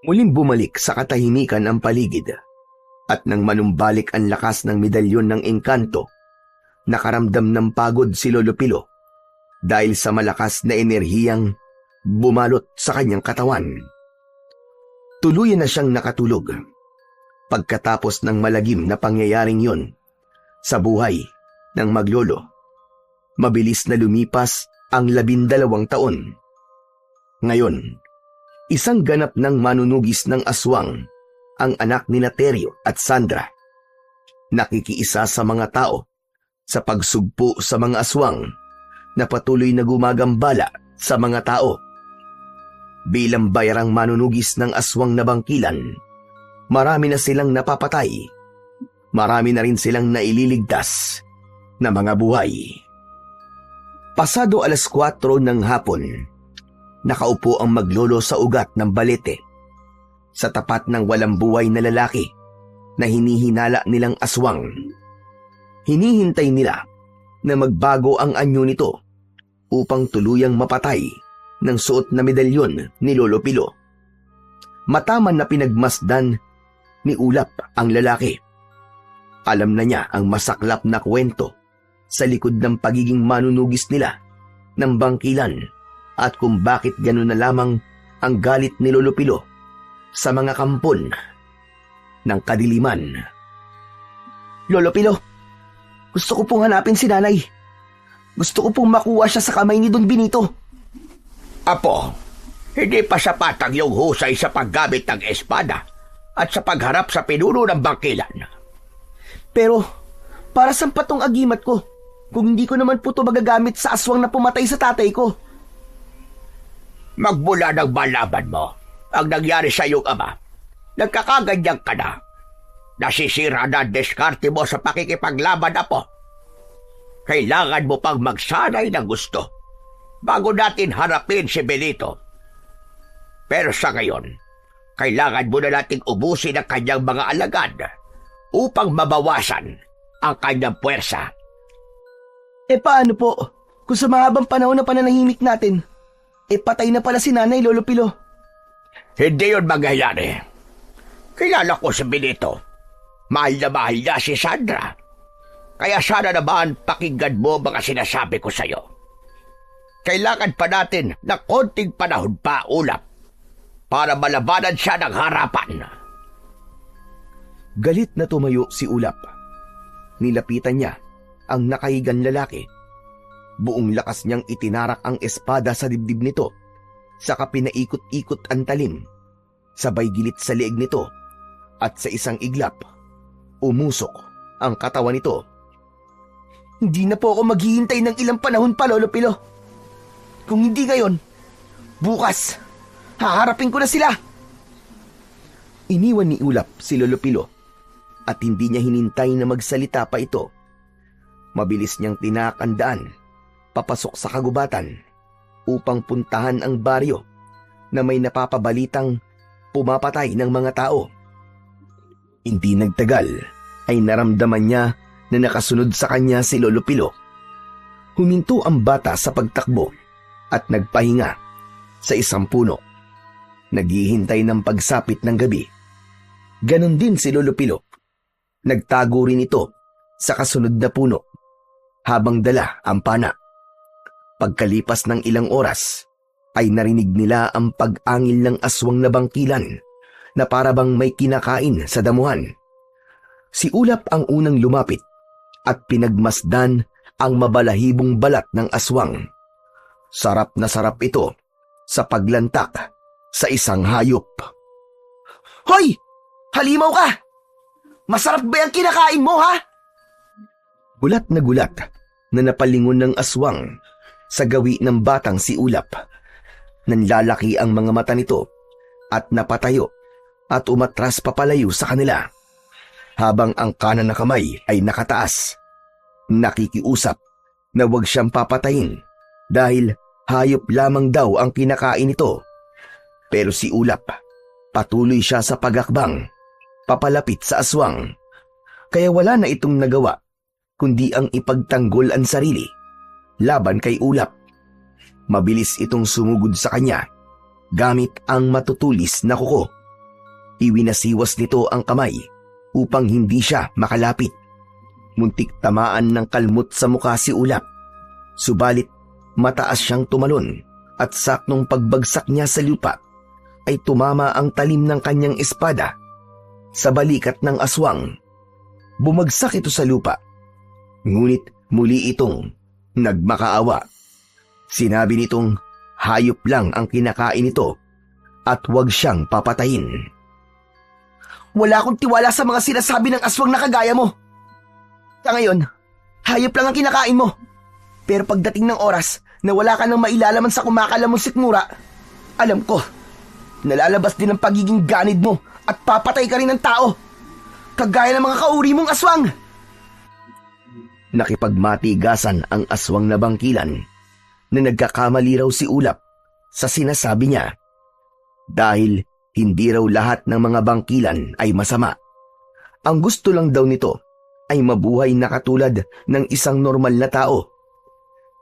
Muling bumalik sa katahimikan ang paligid at nang manumbalik ang lakas ng medalyon ng engkanto, nakaramdam ng pagod si Lolo Pilo dahil sa malakas na enerhiyang bumalot sa kanyang katawan. Tuluyan na siyang nakatulog pagkatapos ng malagim na pangyayaring yun sa buhay ng maglolo. Mabilis na lumipas ang 12 taon. Ngayon, isang ganap ng manunugis ng aswang ang anak ni Terio at Sandra. Nakikiisa sa mga tao sa pagsugpo sa mga aswang na patuloy na gumagambala sa mga tao. Bilang bayarang manunugis ng aswang na bangkilan, marami na silang napapatay. Marami na rin silang naililigtas na mga buhay. Pasado 4:00 ng hapon, nakaupo ang maglolo sa ugat ng balete sa tapat ng walang buhay na lalaki na hinihinala nilang aswang. Hinihintay nila na magbago ang anyo nito upang tuluyang mapatay ng suot na medalyon ni Lolo Pilo. Mataman na pinagmasdan ni Ulap ang lalaki. Alam na niya ang masaklap na kwento sa likod ng pagiging manunugis nila ng bangkilan at kung bakit gano'n na lamang ang galit ni Lolo Pilo sa mga kampon. ng kadiliman. Lolo Pilo, gusto ko pong hanapin si nanay. Gusto ko pong makuha siya sa kamay ni Don Benito. Apo, hindi pa sapat ang iyong husay sa paggamit ng espada at sa pagharap sa pinuno ng bangkilan. Pero, para saan pa tong agimat ko kung hindi ko naman po ito magagamit sa aswang na pumatay sa tatay ko? Magmula ng malaman mo ang nangyari sa iyong ama, nagkakaganyan ka na. Nasisira na ang diskarte mo sa pakikipaglaban, Apo. Kailangan mo pang magsanay ng gusto bago natin harapin si Benito. Pero sa ngayon, kailangan mo na nating ubusin ang kanyang mga alagad upang mabawasan ang kanyang puwersa. Paano po? Kung sa mahabang panahon na pananahimik natin, patay na pala si nanay, Lolo Pilo. Hindi yun mangyayari. Kilala ko si Benito. Mahal na mahal niya si Sandra. Kaya sana naman pakinggan mo mga sinasabi ko sa'yo. Kailangan pa natin ng konting panahon pa, Ulap, para malabanan siya ng harapan. Galit na tumayo si Ulap. Nilapitan niya ang nakahigang lalaki. Buong lakas niyang itinarak ang espada sa dibdib nito, saka pinaikot-ikot ang talim. Sabay gilit sa leeg nito at sa isang iglap, umusok ang katawan nito. Hindi na po ako maghihintay ng ilang panahon pa, Lolo Pilo. Kung hindi ngayon, bukas, haharapin ko na sila. Iniwan ni Ulap si Lolo Pilo at hindi niya hinintay na magsalita pa ito. Mabilis niyang tinakandaan papasok sa kagubatan upang puntahan ang baryo na may napapabalitang pumapatay ng mga tao. Hindi nagtagal ay naramdaman niya na nakasunod sa kanya si Lolo Pilo. Huminto ang bata sa pagtakbo at nagpahinga sa isang puno. Naghihintay ng pagsapit ng gabi. Ganon din si Lolo Pilo. Nagtago rin ito sa kasunod na puno habang dala ang pana. Pagkalipas ng ilang oras ay narinig nila ang pag-angil ng aswang na bangkilan na parabang may kinakain sa damuhan. Si Ulap ang unang lumapit at pinagmasdan ang mabalahibong balat ng aswang. Sarap na sarap ito sa paglantak sa isang hayop. Hoy! Halimaw ka! Masarap ba yung kinakain mo, ha? Gulat na napalingon ng aswang sa gawi ng batang si Ulap. Nanlalaki ang mga mata nito at napatayo at umatras papalayo sa kanila. Habang ang kanan na kamay ay nakataas, nakikiusap na huwag siyang papatayin dahil hayop lamang daw ang kinakain nito. Pero si Ulap, patuloy siya sa pagakbang, papalapit sa aswang. Kaya wala na itong nagawa kundi ang ipagtanggol ang sarili laban kay Ulap. Mabilis itong sumugod sa kanya gamit ang matutulis na kuko. Iwinasiwas nito ang kamay upang hindi siya makalapit. Muntik tamaan ng kalmot sa mukha si Ulap. Subalit mataas siyang tumalon at saknong pagbagsak niya sa lupa ay tumama ang talim ng kanyang espada sa balikat ng aswang. Bumagsak ito sa lupa, ngunit muli itong nagmakaawa. Sinabi nitong hayop lang ang kinakain nito at huwag siyang papatayin. Wala akong tiwala sa mga sinasabi ng aswang na kagaya mo. Sa ngayon, hayop lang ang kinakain mo. Pero pagdating ng oras na wala ka nang mailalaman sa kumakalam mong sikmura, alam ko, nalalabas din ang pagiging ganid mo at papatay ka rin ng tao. Kagaya ng mga kauri mong aswang. Nakipagmatigasan ang aswang na bangkilan na nagkakamali raw si Ulap sa sinasabi niya dahil hindi raw lahat ng mga bangkilan ay masama. Ang gusto lang daw nito ay mabuhay na katulad ng isang normal na tao.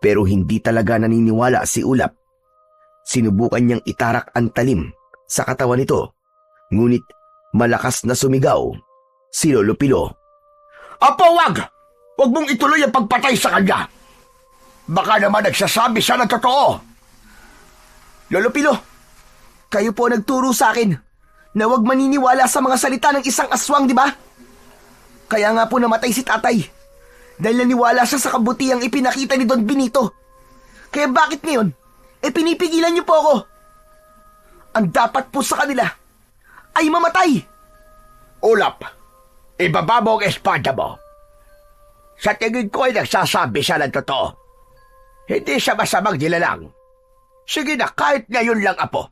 Pero hindi talaga naniniwala si Ulap. Sinubukan niyang itarak ang talim sa katawan nito, ngunit malakas na sumigaw si Lolo Pilo. Apo, wag! Huwag mong ituloy ang pagpatay sa kanya. Baka naman nagsasabi siya ng totoo. Lolo Pilo, kayo po nagturo sa akin na huwag maniniwala sa mga salita ng isang aswang, di ba? Kaya nga po namatay si tatay. Dahil naniwala siya sa kabutihang ipinakita ni Don Benito. Kaya bakit ngayon, pinipigilan niyo po ako? Ang dapat po sa kanila ay mamatay. Ulap, ibaba mo ang espada mo. Sa tingin ko ay nagsasabi siya ng totoo. Hindi siya masamang nilalang. Sige na, kahit ngayon lang, apo.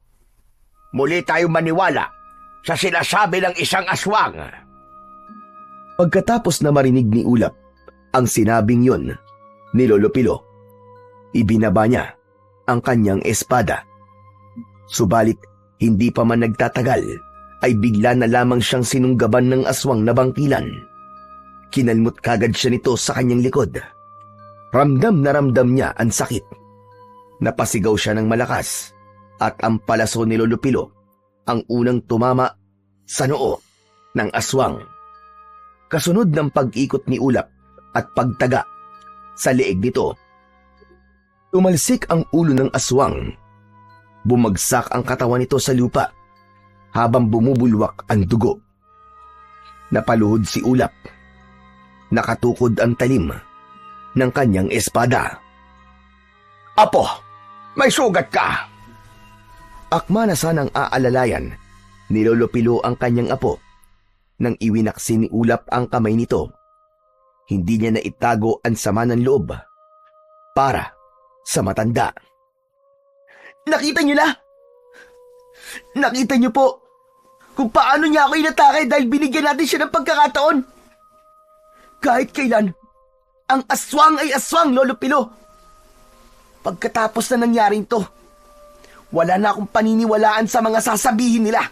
Muli tayong maniwala sa sinasabi ng isang aswang. Pagkatapos na marinig ni Ulap ang sinabing yon ni Lolo Pilo, ibinaba niya ang kanyang espada. Subalit, hindi pa man nagtatagal, ay bigla na lamang siyang sinunggaban ng aswang na bangkilan. Kinalmot kagad siya nito sa kanyang likod. Ramdam na ramdam niya ang sakit. Napasigaw siya ng malakas at ang palaso ni Lolo Pilo ang unang tumama sa noo ng aswang. Kasunod ng pag-ikot ni Ulap at pagtaga sa leeg nito, tumalsik ang ulo ng aswang. Bumagsak ang katawan nito sa lupa habang bumubulwak ang dugo. Napaluhod si Ulap. Nakatukod ang talim ng kanyang espada. Apo, may sugat ka. Akma na sanang aalalayan ni Lolo Pilo ang kanyang apo nang iwinaksi ni Ulap ang kamay nito. Hindi niya na itago ang sama ng loob para sa matanda. Nakita niyo na? Nakita niyo po kung paano niya ako inatake dahil binigyan natin siya ng pagkakataon. Kahit kailan, ang aswang ay aswang, Lolo Pilo. Pagkatapos na nangyaring to, wala na akong paniniwalaan sa mga sasabihin nila.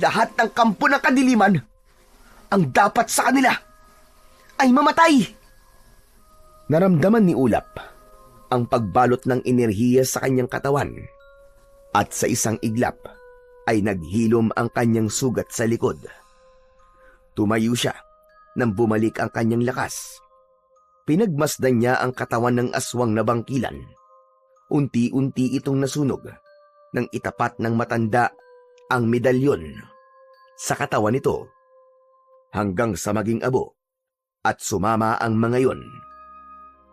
Lahat ng kampo ng kadiliman, ang dapat sa kanila ay mamatay. Naramdaman ni Ulap ang pagbalot ng enerhiya sa kanyang katawan at sa isang iglap ay naghilom ang kanyang sugat sa likod. Tumayo siya nang bumalik ang kanyang lakas. Pinagmasdan niya ang katawan ng aswang na bangkilan. Unti-unti itong nasunog nang itapat ng matanda ang medalyon sa katawan nito hanggang sa maging abo at sumama ang mga yon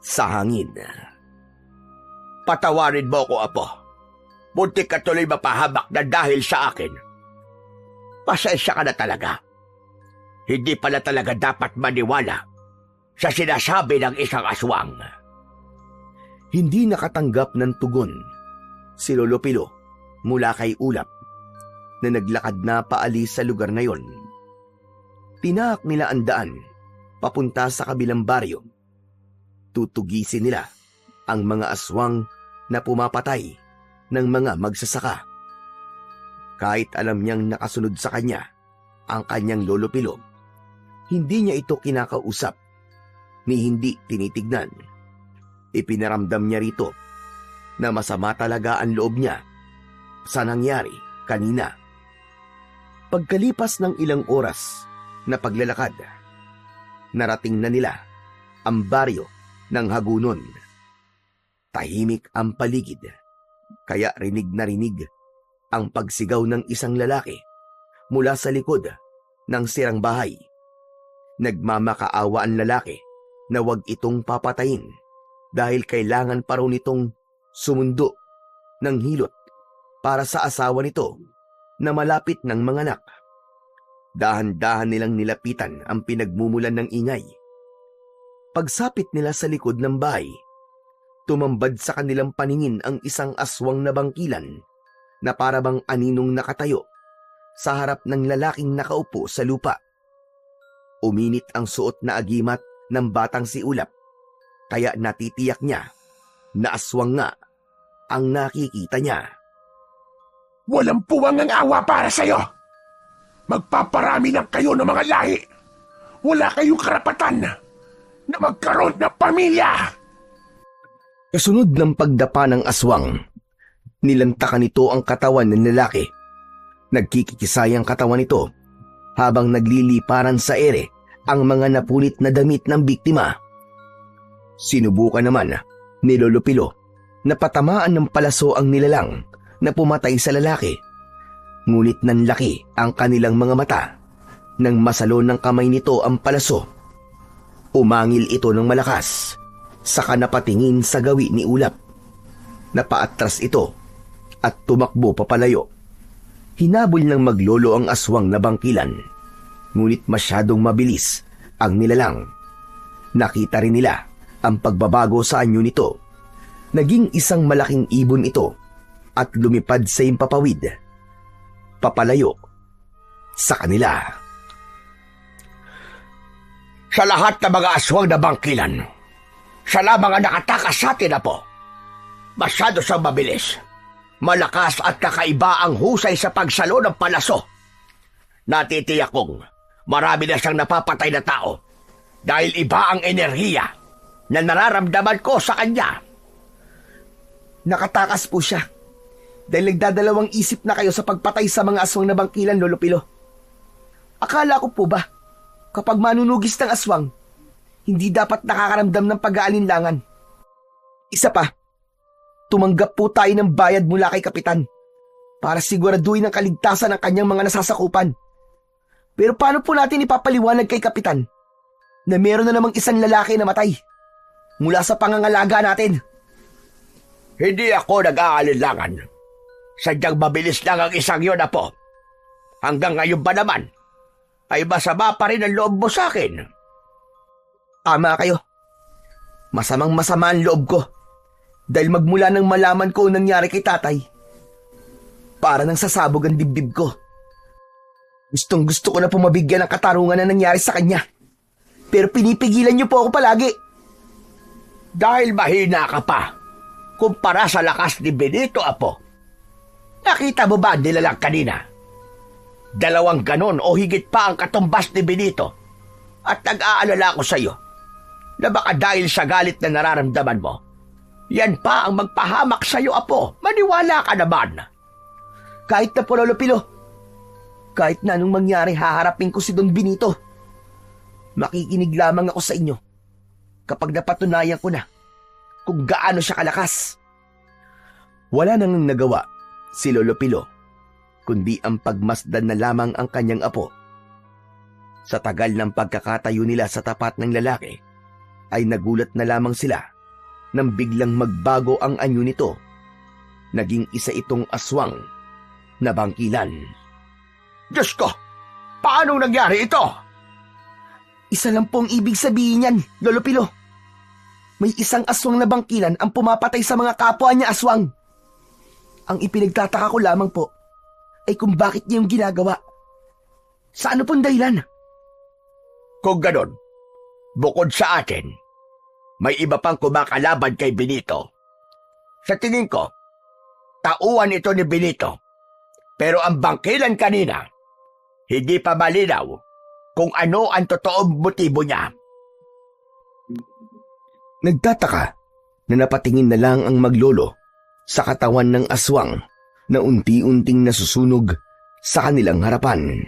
sa hangin. Patawarin mo ko, apo. Muntik ka tuloy mapahamak na dahil sa akin. Pasensya ka na talaga. Hindi pala talaga dapat maniwala sa sinasabi ng isang aswang. Hindi nakatanggap ng tugon si Lolo Pilo mula kay Ulap na naglakad na paalis sa lugar na yon. Tinaak nila ang daan papunta sa kabilang baryo. Tutugisin nila ang mga aswang na pumapatay ng mga magsasaka. Kahit alam niyang nakasunod sa kanya ang kanyang Lolo Pilo, hindi niya ito kinakausap ni hindi tinitignan. Ipinaramdam niya rito na masama talaga ang loob niya sa nangyari kanina. Pagkalipas ng ilang oras na paglalakad, narating na nila ang baryo ng Hagunon. Tahimik ang paligid, kaya rinig na rinig ang pagsigaw ng isang lalaki mula sa likod ng sirang bahay. Nagmamakaawa ang lalaki na wag itong papatayin dahil kailangan pa raw nitong sumundo ng hilot para sa asawa nito na malapit ng manganak. Dahan-dahan nilang nilapitan ang pinagmumulan ng ingay. Pagsapit nila sa likod ng bahay, tumambad sa kanilang paningin ang isang aswang na bangkilan na parabang aninong nakatayo sa harap ng lalaking nakaupo sa lupa. Uminit ang suot na agimat ng batang si Ulap, kaya natitiyak niya na aswang nga ang nakikita niya. Walang puwang ang awa para sa'yo. Magpaparami lang kayo ng mga lahi. Wala kayong karapatan na magkaroon ng pamilya. Kasunod ng pagdapa ng aswang, nilantakan nito ang katawan ng lalaki. Nagkikisay ang katawan nito habang nagliliparan sa ere ang mga napunit na damit ng biktima. Sinubukan naman ni Lolo Pilo na patamaan ng palaso ang nilalang na pumatay sa lalaki. Ngunit nanlaki ang kanilang mga mata nang masalo ng kamay nito ang palaso. Umangil ito ng malakas, saka napatingin sa gawi ni Ulap. Napaatras ito at tumakbo papalayo. Hinabol ng maglolo ang aswang na bangkilan, ngunit masyadong mabilis ang nilalang. Nakita rin nila ang pagbabago sa anyo nito. Naging isang malaking ibon ito at lumipad sa impapawid, papalayo sa kanila. Sa lahat ng mga aswang na bangkilan, siya lamang ang nakatakas sa atin, Apo. Masyado siyang mabilis. Malakas at kakaiba ang husay sa pagsalo ng palaso. Natitiyak kong marami na siyang napapatay na tao dahil iba ang enerhiya na nararamdaman ko sa kanya. Nakatakas po siya dahil nagdadalawang isip na kayo sa pagpatay sa mga aswang na bangkilan, Lolo Pilo. Akala ko po ba, kapag manunugis ng aswang, hindi dapat nakakaramdam ng pag-aalinlangan. Isa pa, tumanggap po tayo ng bayad mula kay Kapitan para siguraduhin ang kaligtasan ng kanyang mga nasasakupan. Pero paano po natin ipapaliwanag kay Kapitan na meron na namang isang lalaki na matay mula sa pangangalaga natin? Hindi ako nag-aalinlangan. Sadyang mabilis lang ang isang yun, Apo. Hanggang ngayon ba naman, ay masama pa rin ang loob mo sa akin. Tama kayo. Masamang masama ang loob ko dahil magmula nang malaman ko ang nangyari kay tatay, para nang sasabog ang dibdib ko. Gustong gusto ko na pumabigyan ng katarungan na nangyari sa kanya. Pero pinipigilan niyo po ako palagi. Dahil mahina ka pa kumpara sa lakas ni Benito, Apo. Nakita mo ba ang nilalang kanina? 2 ganon o higit pa ang katumbas ni Benito. At nag-aalala ko sa iyo na baka dahil sa galit na nararamdaman mo, yan pa ang magpahamak sa iyo, Apo. Maniwala ka naman. Kahit na po, Lolo Pilo, kahit na anong mangyari, haharapin ko si Don Benito. Makikinig lamang ako sa inyo kapag napatunayan ko na kung gaano siya kalakas. Wala nang nagawa si Lolo Pilo, kundi ang pagmasdan na lamang ang kanyang apo. Sa tagal ng pagkakatayo nila sa tapat ng lalaki, ay nagulat na lamang sila nang biglang magbago ang anyo nito. Naging isa itong aswang na bangkilan. Diyos ko! Paano nangyari ito? Isa lang pong ibig sabihin yan, Lolo Pilo. May isang aswang na bangkilan ang pumapatay sa mga kapwa niya aswang. Ang ipinagtataka ko lamang po ay kung bakit niya yung ginagawa. Sa ano pong dahilan? Kung ganon, bukod sa atin, may iba pang kumakalaban kay Benito. Sa tingin ko, tauhan ito ni Benito. Pero ang bangkilan kanina, hindi pa malinaw kung ano ang totoong motibo niya. Nagtataka na napatingin na lang ang maglolo sa katawan ng aswang na unti-unting nasusunog sa kanilang harapan.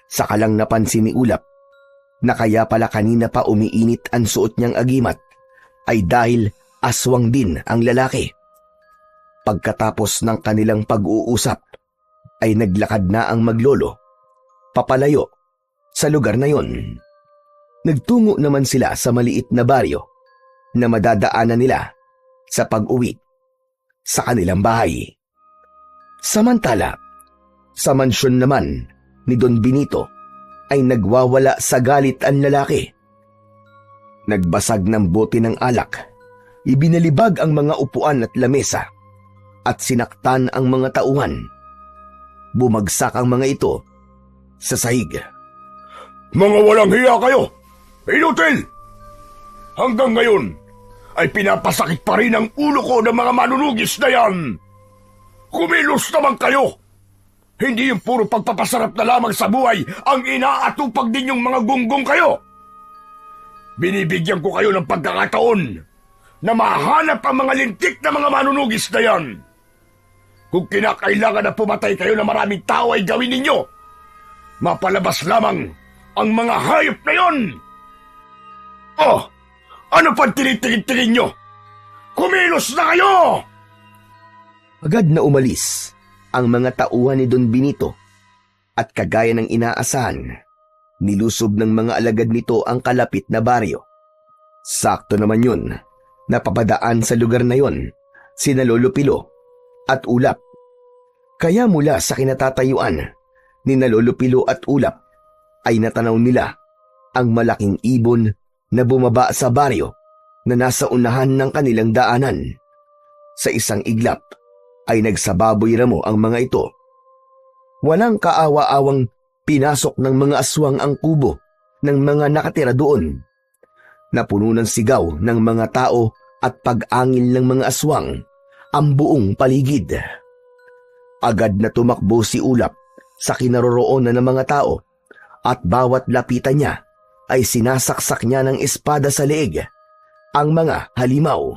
Saka lang napansin ni Ulap na kaya pala kanina pa umiinit ang suot niyang agimat ay dahil aswang din ang lalaki. Pagkatapos ng kanilang pag-uusap ay naglakad na ang maglolo papalayo sa lugar na yon. Nagtungo naman sila sa maliit na baryo na madadaanan nila sa pag-uwi sa kanilang bahay. Samantala, sa mansyon naman ni Don Benito ay nagwawala sa galit ang lalaki. Nagbasag ng bote ng alak, ibinalibag ang mga upuan at lamesa, at sinaktan ang mga tauhan. Bumagsak ang mga ito sa sahig. Mga walang hiya kayo! Inutil! Hanggang ngayon ay pinapasakit pa rin ang ulo ko ng mga manunugis na yan! Kumilos naman kayo! Hindi yung puro pagpapasarap na lamang sa buhay ang inaatupag din yung mga gunggong kayo! Binibigyan ko kayo ng pagkakataon na mahanap ang mga lintik na mga manunugis na yan! Kung kinakailangan na pumatay kayo na maraming tao ay gawin ninyo! Mapalabas lamang ang mga hayop na yon! Oh! Ano pang tinitingin-tingin nyo? Kumilos na kayo! Agad na umalis ang mga tauhan ni Don Benito at kagaya ng inaasahan, nilusob ng mga alagad nito ang kalapit na baryo. Sakto naman yun, napapadaan sa lugar na yon sina Lolo Pilo at Ulap. Kaya mula sa kinatatayuan ni na Lolo Pilo at Ulap ay natanaw nila ang malaking ibon na bumaba sa baryo na nasa unahan ng kanilang daanan. Sa isang iglap ay nagsababoy ramo ang mga ito. Walang kaawa-awang pinasok ng mga aswang ang kubo ng mga nakatira doon. Napuno ng sigaw ng mga tao at pag-angil ng mga aswang ang buong paligid. Agad na tumakbo si Ulap sa kinaroroonan ng mga tao at bawat lapitan niya ay sinasaksak niya ng espada sa leeg ang mga halimaw.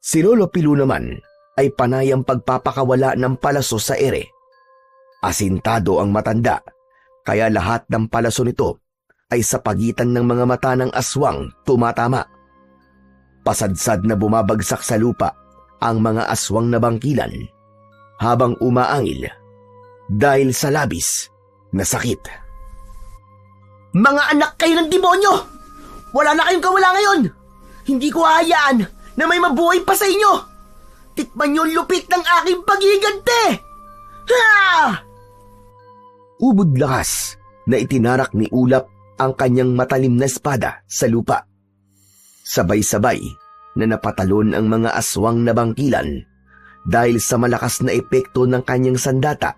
Si Lolo Pilo naman ay panayang pagpapakawala ng palaso sa ere. Asintado ang matanda, kaya lahat ng palaso nito ay sa pagitan ng mga mata ng aswang tumatama. Pasadsad na bumabagsak sa lupa ang mga aswang na bangkilan habang umaangil dahil sa labis na sakit. Mga anak kayo ng demonyo! Wala na kayong kawala ngayon! Hindi ko hahayaan na may mabuhay pa sa inyo! Tikman niyo ang lupit ng aking pagigante! Ha! Ubod lakas na itinarak ni Ulap ang kanyang matalim na espada sa lupa. Sabay-sabay na napatalon ang mga aswang na bangkilan dahil sa malakas na epekto ng kanyang sandata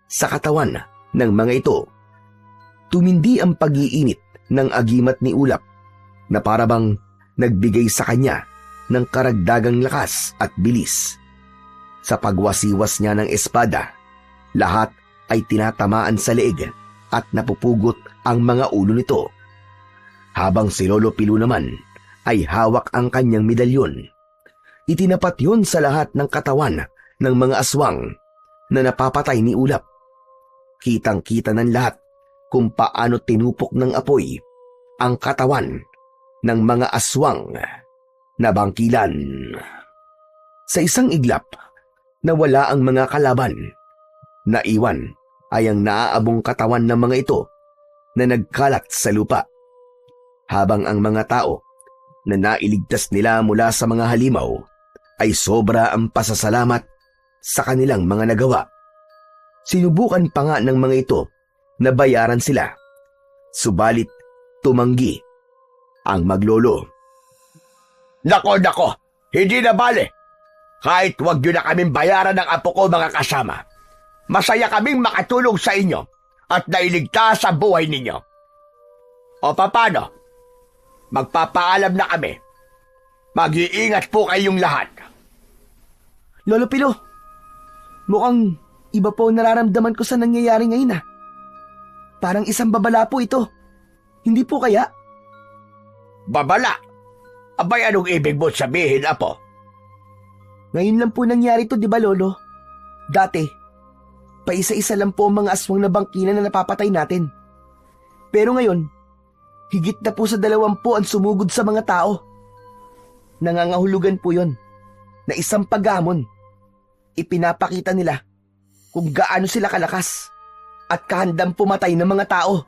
sa katawan ng mga ito. Tumindi ang pag-iinit ng agimat ni Ulap na parabang nagbigay sa kanya ng karagdagang lakas at bilis. Sa pagwasiwas niya ng espada, lahat ay tinatamaan sa leeg at napupugot ang mga ulo nito. Habang si Lolo Pilo naman ay hawak ang kanyang medalyon. Itinapat yon sa lahat ng katawan ng mga aswang na napapatay ni Ulap. Kitang-kita ng lahat kung paano tinupok ng apoy ang katawan ng mga aswang na bangkilan. Sa isang iglap, nawala ang mga kalaban. Naiwan ay ang naaabong katawan ng mga ito na nagkalat sa lupa. Habang ang mga tao na nailigtas nila mula sa mga halimaw ay sobra ang pasasalamat sa kanilang mga nagawa. Sinubukan pa nga ng mga ito na bayaran sila. Subalit tumanggi ang maglolo. Nako, hindi na bale. Kahit wag nyo na kaming bayaran ng apo ko mga kasama. Masaya kaming makatulong sa inyo at nailigtas ang buhay ninyo. O papano? Magpapaalam na kami. Mag-iingat po kayong lahat. Lolo Pilo, mukhang iba po ang nararamdaman ko sa nangyayari ngayon. Parang isang babala po ito. Hindi po kaya? Babala? Abay, anong ibig mo sabihin, apo? Ngayon lang po nangyari ito, di ba, Lolo? Dati, paisa-isa lang po ang mga aswang na bangkilan na napapatay natin. Pero ngayon, higit na po sa 20 ang sumugod sa mga tao. Nangangahulugan po yon na isang paghamon. Ipinapakita nila kung gaano sila kalakas at kahandang pumatay ng mga tao.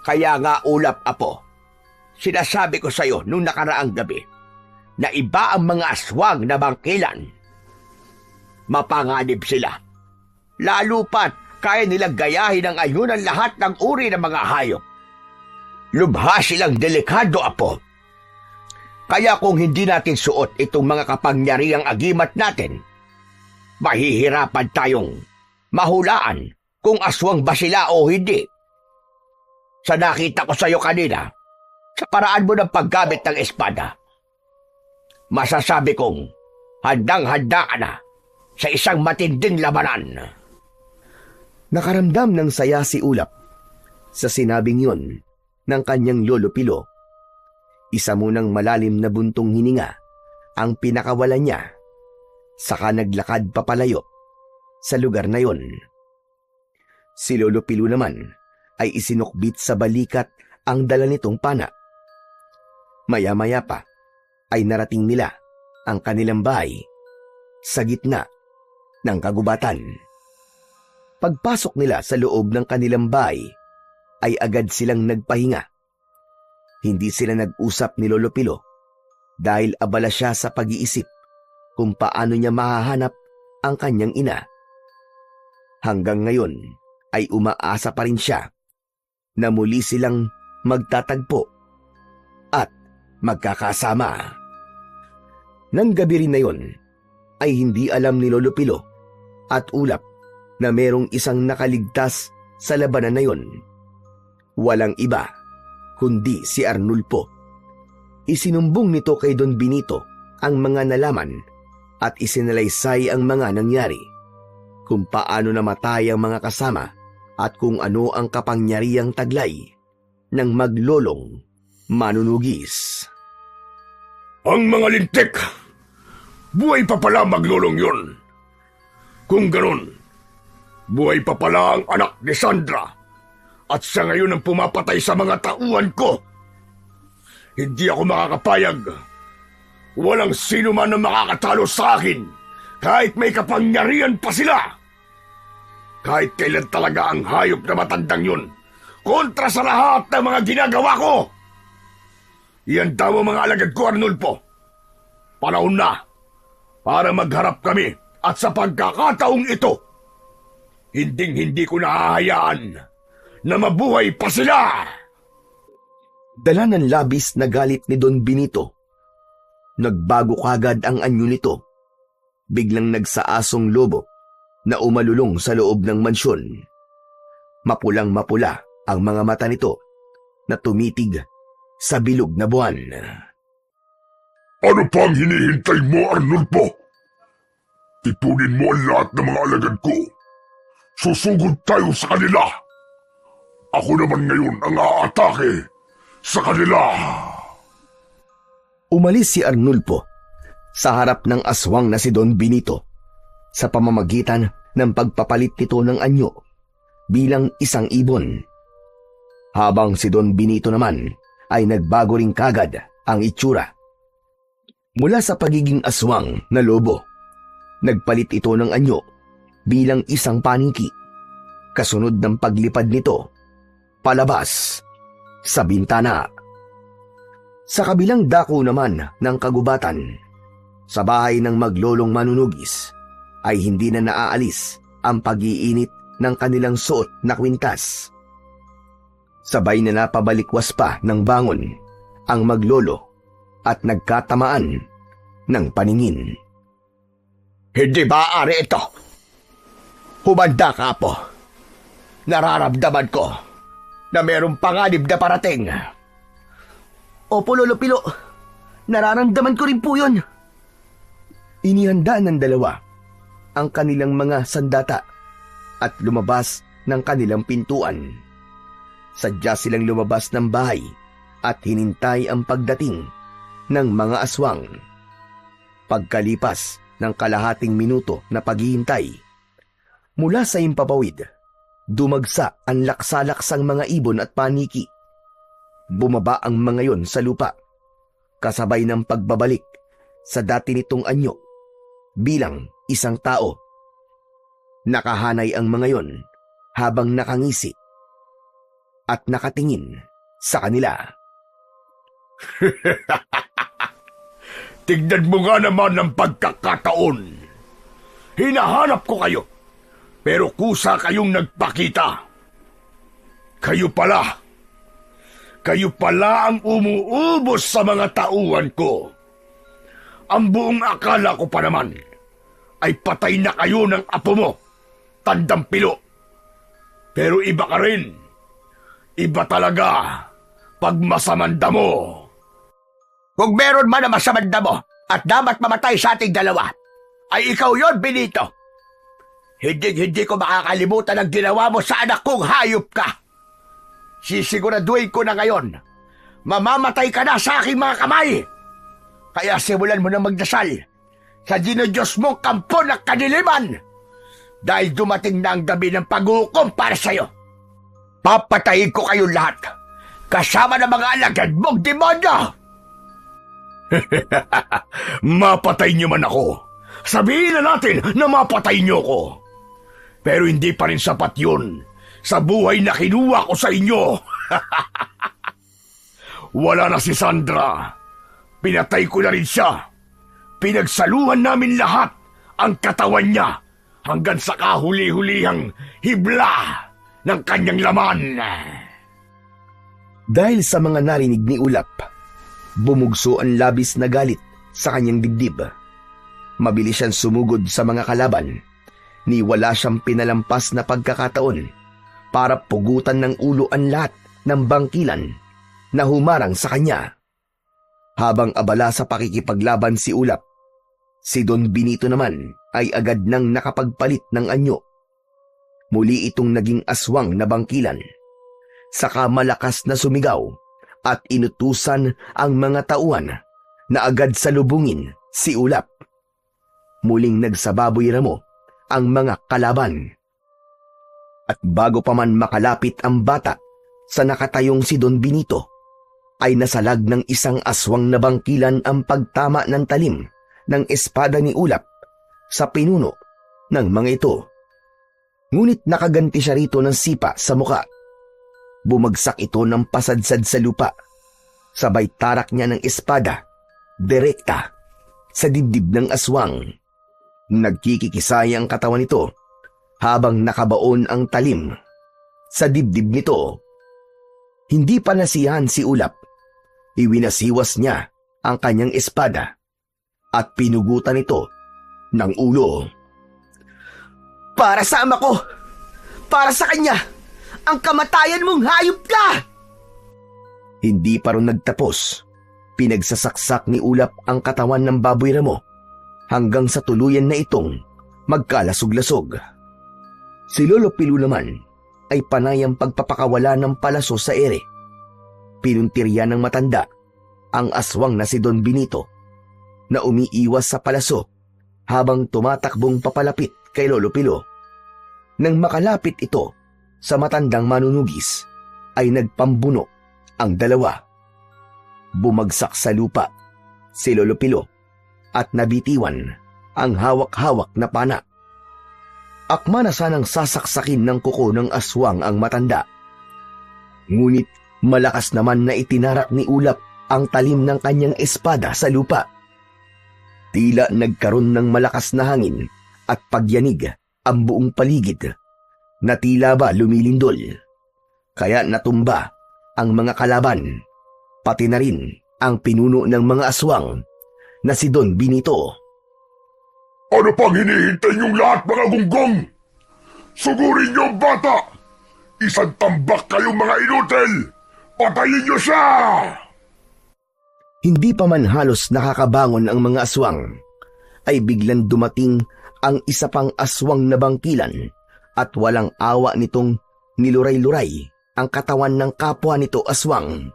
Kaya nga, Ulap, apo, sinasabi ko sa'yo nung nakaraang gabi na iba ang mga aswang na bangkilan. Mapanganib sila. Lalo pat kaya nilang gayahin ang ayunan lahat ng uri ng mga hayop. Lubha silang delikado, apo. Kaya kung hindi natin suot itong mga kapangyarihang agimat natin, mahihirapan tayong mahulaan kung aswang ba sila o hindi. Sa nakita ko sa'yo kanina, sa paraan mo ng paggamit ng espada, masasabi kong handang-handa ka na sa isang matinding labanan. Nakaramdam ng saya si Ulap sa sinabing yon ng kanyang Lolo Pilo. Isa munang malalim na buntong hininga ang pinakawalan niya, saka naglakad papalayo sa lugar na yon. Si Lolo Pilo naman ay isinukbit sa balikat ang dala nitong pana. Maya-maya pa ay narating nila ang kanilang bahay sa gitna ng kagubatan. Pagpasok nila sa loob ng kanilang bahay, ay agad silang nagpahinga. Hindi sila nag-usap ni Lolo Pilo dahil abala siya sa pag-iisip kung paano niya mahahanap ang kanyang ina. Hanggang ngayon ay umaasa pa rin siya na muli silang magtatagpo at magkakasama. Nang gabi rin na yon, ay hindi alam ni Lolo Pilo at Ulap na merong isang nakaligtas sa labanan na yon. Walang iba kundi si Arnulfo. Isinumbong nito kay Don Benito ang mga nalaman at isinalaysay ang mga nangyari, kung paano namatay ang mga kasama at kung ano ang kapangyarihang taglay ng maglolong manunugis. Ang mga lintik! Buhay pa pala maglulong yun. Kung ganun, buhay pa pala ang anak ni Sandra at siya ngayon ang pumapatay sa mga tauhan ko. Hindi ako makakapayag. Walang sino man ang makakatalo sa akin kahit may kapangyarihan pa sila. Kahit kailan talaga ang hayop na matandang yun kontra sa lahat ng mga ginagawa ko. Ihanda mo mga alagad ko, Arnulfo. Panahon na para magharap kami at sa pagkakataong ito, hindi ko nahahayaan na mabuhay pa sila. Dala ng labis na galit ni Don Benito. Nagbago kagad ang anyo nito. Biglang nagsaasong lobo na umalulong sa loob ng mansyon. Mapulang-mapula ang mga mata nito na tumitig sa bilog na buwan. Ano pa ang hinihintay mo, Arnulfo? Tipunin mo ang lahat ng mga alagad ko. Susugod tayo sa kanila. Ako naman ngayon ang aatake sa kanila. Umalis si Arnulfo sa harap ng aswang na si Don Benito sa pamamagitan ng pagpapalit nito ng anyo bilang isang ibon. Habang si Don Benito naman ay nagbago rin kagad ang itsura. Mula sa pagiging aswang na lobo, nagpalit ito ng anyo bilang isang paniki. Kasunod ng paglipad nito palabas sa bintana. Sa kabilang dako naman ng kagubatan, sa bahay ng maglolong manunugis, ay hindi na naaalis ang pag-iinit ng kanilang suot na kwintas. Sabay na napabalikwas pa ng bangon ang maglolo at nagkatamaan ng paningin. Hindi maaari ito. Humanda ka po. Nararamdaman ko na mayroong panganib na parating. Opo, Lolo Pilo. Nararamdaman ko rin po yun. Inihanda ng dalawa ang kanilang mga sandata at lumabas ng kanilang pintuan. Sadya silang lumabas ng bahay at hinintay ang pagdating ng mga aswang. Pagkalipas ng kalahating minuto na paghihintay, mula sa impapawid, dumagsa ang laksalaksang mga ibon at paniki. Bumaba ang mga yon sa lupa, kasabay ng pagbabalik sa dati nitong anyo bilang isang tao. Nakahanay ang mga yon habang nakangisi at nakatingin sa kanila. Tignan mo nga naman ang pagkakataon. Hinahanap ko kayo, pero kusa kayong nagpakita. Kayo pala ang umuubos sa mga tauhan ko. Ang buong akala ko pa naman ay patay na kayo ng apo mo, Tandang Pilo. Pero iba ka rin. Iba talaga pag masamanda mo. Kung meron man na masamanda mo at dapat mamatay sa ating dalawa, ay ikaw yon, Benito. Hindi ko makakalimutan ang ginawa mo sa anak kong hayop ka. Sisiguraduhin ko na ngayon, mamamatay ka na sa aking mga kamay. Kaya simulan mo na magdasal sa dinodiyos mong kampo ng kadiliman, dahil dumating na ang gabi ng paghukom para sa'yo. Papatayin ko kayong lahat, kasama ng mga alagad mong demonyo. Mapatay niyo man ako, Sabihin na natin na mapatay niyo ko. Pero hindi pa rin sapat yun sa buhay na kinuha ko sa inyo. Wala na si Sandra. Pinatay ko na rin siya. Pinagsaluhan namin lahat ang katawan niya hanggang sa kahuli-hulihang hibla ng kanyang laman. Dahil sa mga narinig ni Ulap, bumugso ang labis na galit sa kanyang dibdib. Mabilis siyang sumugod sa mga kalaban, ni wala siyang pinalampas na pagkakataon para pugutan ng ulo ang lahat ng bangkilan na humarang sa kanya. Habang abala sa pakikipaglaban si Ulap, si Don Benito naman ay agad nang nakapagpalit ng anyo. Muli itong naging aswang na bangkilan. Saka malakas na sumigaw at inutusan ang mga tauhan na agad salubungin si Ulap. Muling nagsababoy ramo ang mga kalaban. At bago pa man makalapit ang bata sa nakatayong si Don Benito, ay nasalag ng isang aswang na bangkilan ang pagtama ng talim ng espada ni Ulap sa pinuno ng mga ito. Ngunit nakaganti siya rito ng sipa sa muka. Bumagsak ito ng pasadsad sa lupa. Sabay tarak niya ng espada, direkta, sa dibdib ng aswang. Nagkikikisay ang katawan nito habang nakabaon ang talim sa dibdib nito. Hindi pa nasiyahan si Ulap. Iwinasiwas niya ang kanyang espada at pinugutan ito ng ulo. Para sa ama ko! Para sa kanya! Ang kamatayan mong hayop ka! Hindi pa rin nagtapos. Pinagsasaksak ni Ulap ang katawan ng baboy ramo hanggang sa tuluyan na itong magkalasog-lasog. Si Lolo Pilu naman ay panayang pagpapakawala ng palaso sa ere. Pinuntirya ng matanda ang aswang na si Don Benito na umiiwas sa palaso habang tumatakbong papalapit kay Lolo Pilu. Nang makalapit ito sa matandang manunugis, ay nagpambuno ang dalawa. Bumagsak sa lupa si Lolo Pilu at nabitiwan ang hawak-hawak na pana. Akma na sanang sasaksakin ng kuko ng aswang ang matanda. Ngunit malakas naman na itinarak ni Ulap ang talim ng kanyang espada sa lupa. Tila nagkaroon ng malakas na hangin at pagyanig ang buong paligid na tila ba lumilindol. Kaya natumba ang mga kalaban, pati na rin ang pinuno ng mga aswang na si Don Benito. Ano pang hinihintay niyong lahat, mga gunggong? Sugurin niyo ang bata! Isang tambak kayong mga inutil! Patayin niyo siya! Hindi pa man halos nakakabangon ang mga aswang, ay biglang dumating ang isa pang aswang na bangkilan at walang awa nitong niluray-luray ang katawan ng kapwa nito aswang.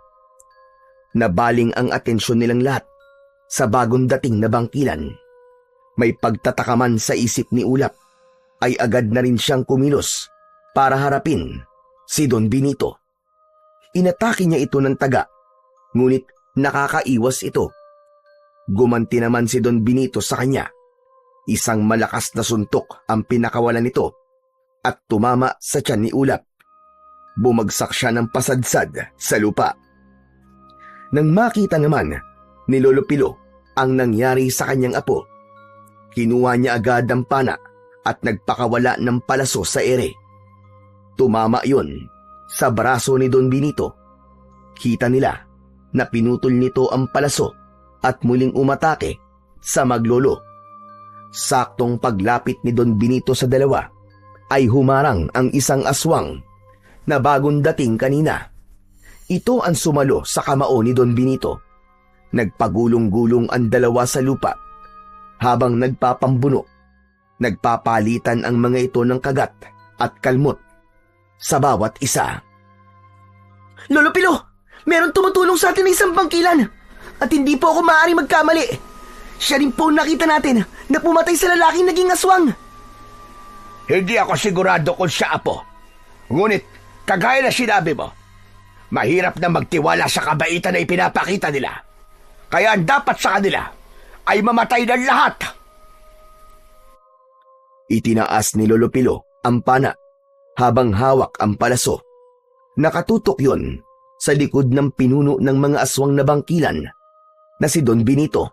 Nabaling ang atensyon nilang lahat sa bagong dating na bangkilan. May pagtataka man sa isip ni Ulap, ay agad na rin siyang kumilos para harapin si Don Benito. Inatake niya ito ng taga, ngunit nakakaiwas ito. Gumanti naman si Don Benito sa kanya. Isang malakas na suntok ang pinakawalan nito at tumama sa tiyan ni Ulap. Bumagsak siya ng pasadsad sa lupa. Nang makita naman ni Lolo Pilu ang nangyari sa kanyang apo, kinuha niya agad ang pana at nagpakawala ng palaso sa ere. Tumama yon sa braso ni Don Benito. Kita nila na pinutol nito ang palaso at muling umatake sa maglolo. Saktong paglapit ni Don Benito sa dalawa, ay humarang ang isang aswang na bagong dating kanina. Ito ang sumalo sa kamao ni Don Benito. Nagpagulong-gulong ang dalawa sa lupa habang nagpapambuno. Nagpapalitan ang mga ito ng kagat at kalmot sa bawat isa. Lolo Pilu, meron tumutulong sa atin ng isang bangkilan at hindi po ako maaaring magkamali. Siya rin po nakita natin na pumatay sa lalaking naging aswang. Hindi ako sigurado kung siya apo. Ngunit, kagaya na sinabi mo, mahirap na magtiwala sa kabaitan na ipinapakita nila. Kaya ang dapat sa kanila ay mamatay ng lahat. Itinaas ni Lolo Pilo ang pana habang hawak ang palaso. Nakatutok yon sa likod ng pinuno ng mga aswang na bangkilan na si Don Benito.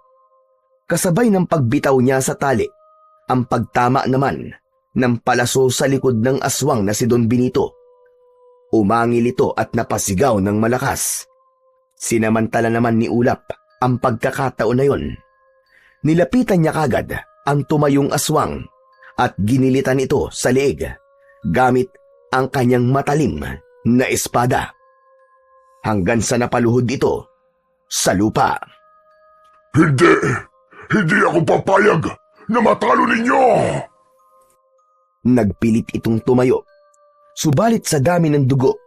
Kasabay ng pagbitaw niya sa tali, ang pagtama naman ng palaso sa likod ng aswang na si Don Benito. Umangil ito at napasigaw ng malakas. Sinamantala naman ni Ulap ang pagkakataon na yon. Nilapitan niya kagad ang tumayong aswang at ginilitan ito sa leeg gamit ang kanyang matalim na espada. Hanggang sa napaluhod ito sa lupa. Hindi ako papayag na matalo ninyo! Nagpilit itong tumayo. Subalit sa dami ng dugo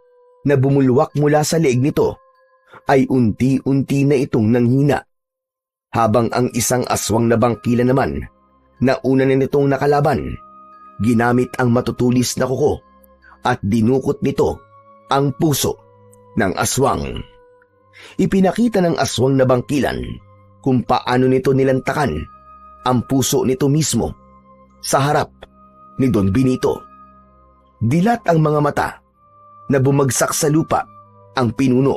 na bumulwak mula sa leeg nito, ay unti-unti na itong nanghina. Habang ang isang aswang na bangkila naman, na una na nitong nakalaban, ginamit ang matutulis na kuko at dinukot nito ang puso ng aswang. Ipinakita ng aswang na bangkilan kung paano nito nilantakan ang puso nito mismo sa harap ni Don Benito. Dilat ang mga mata na bumagsak sa lupa ang pinuno,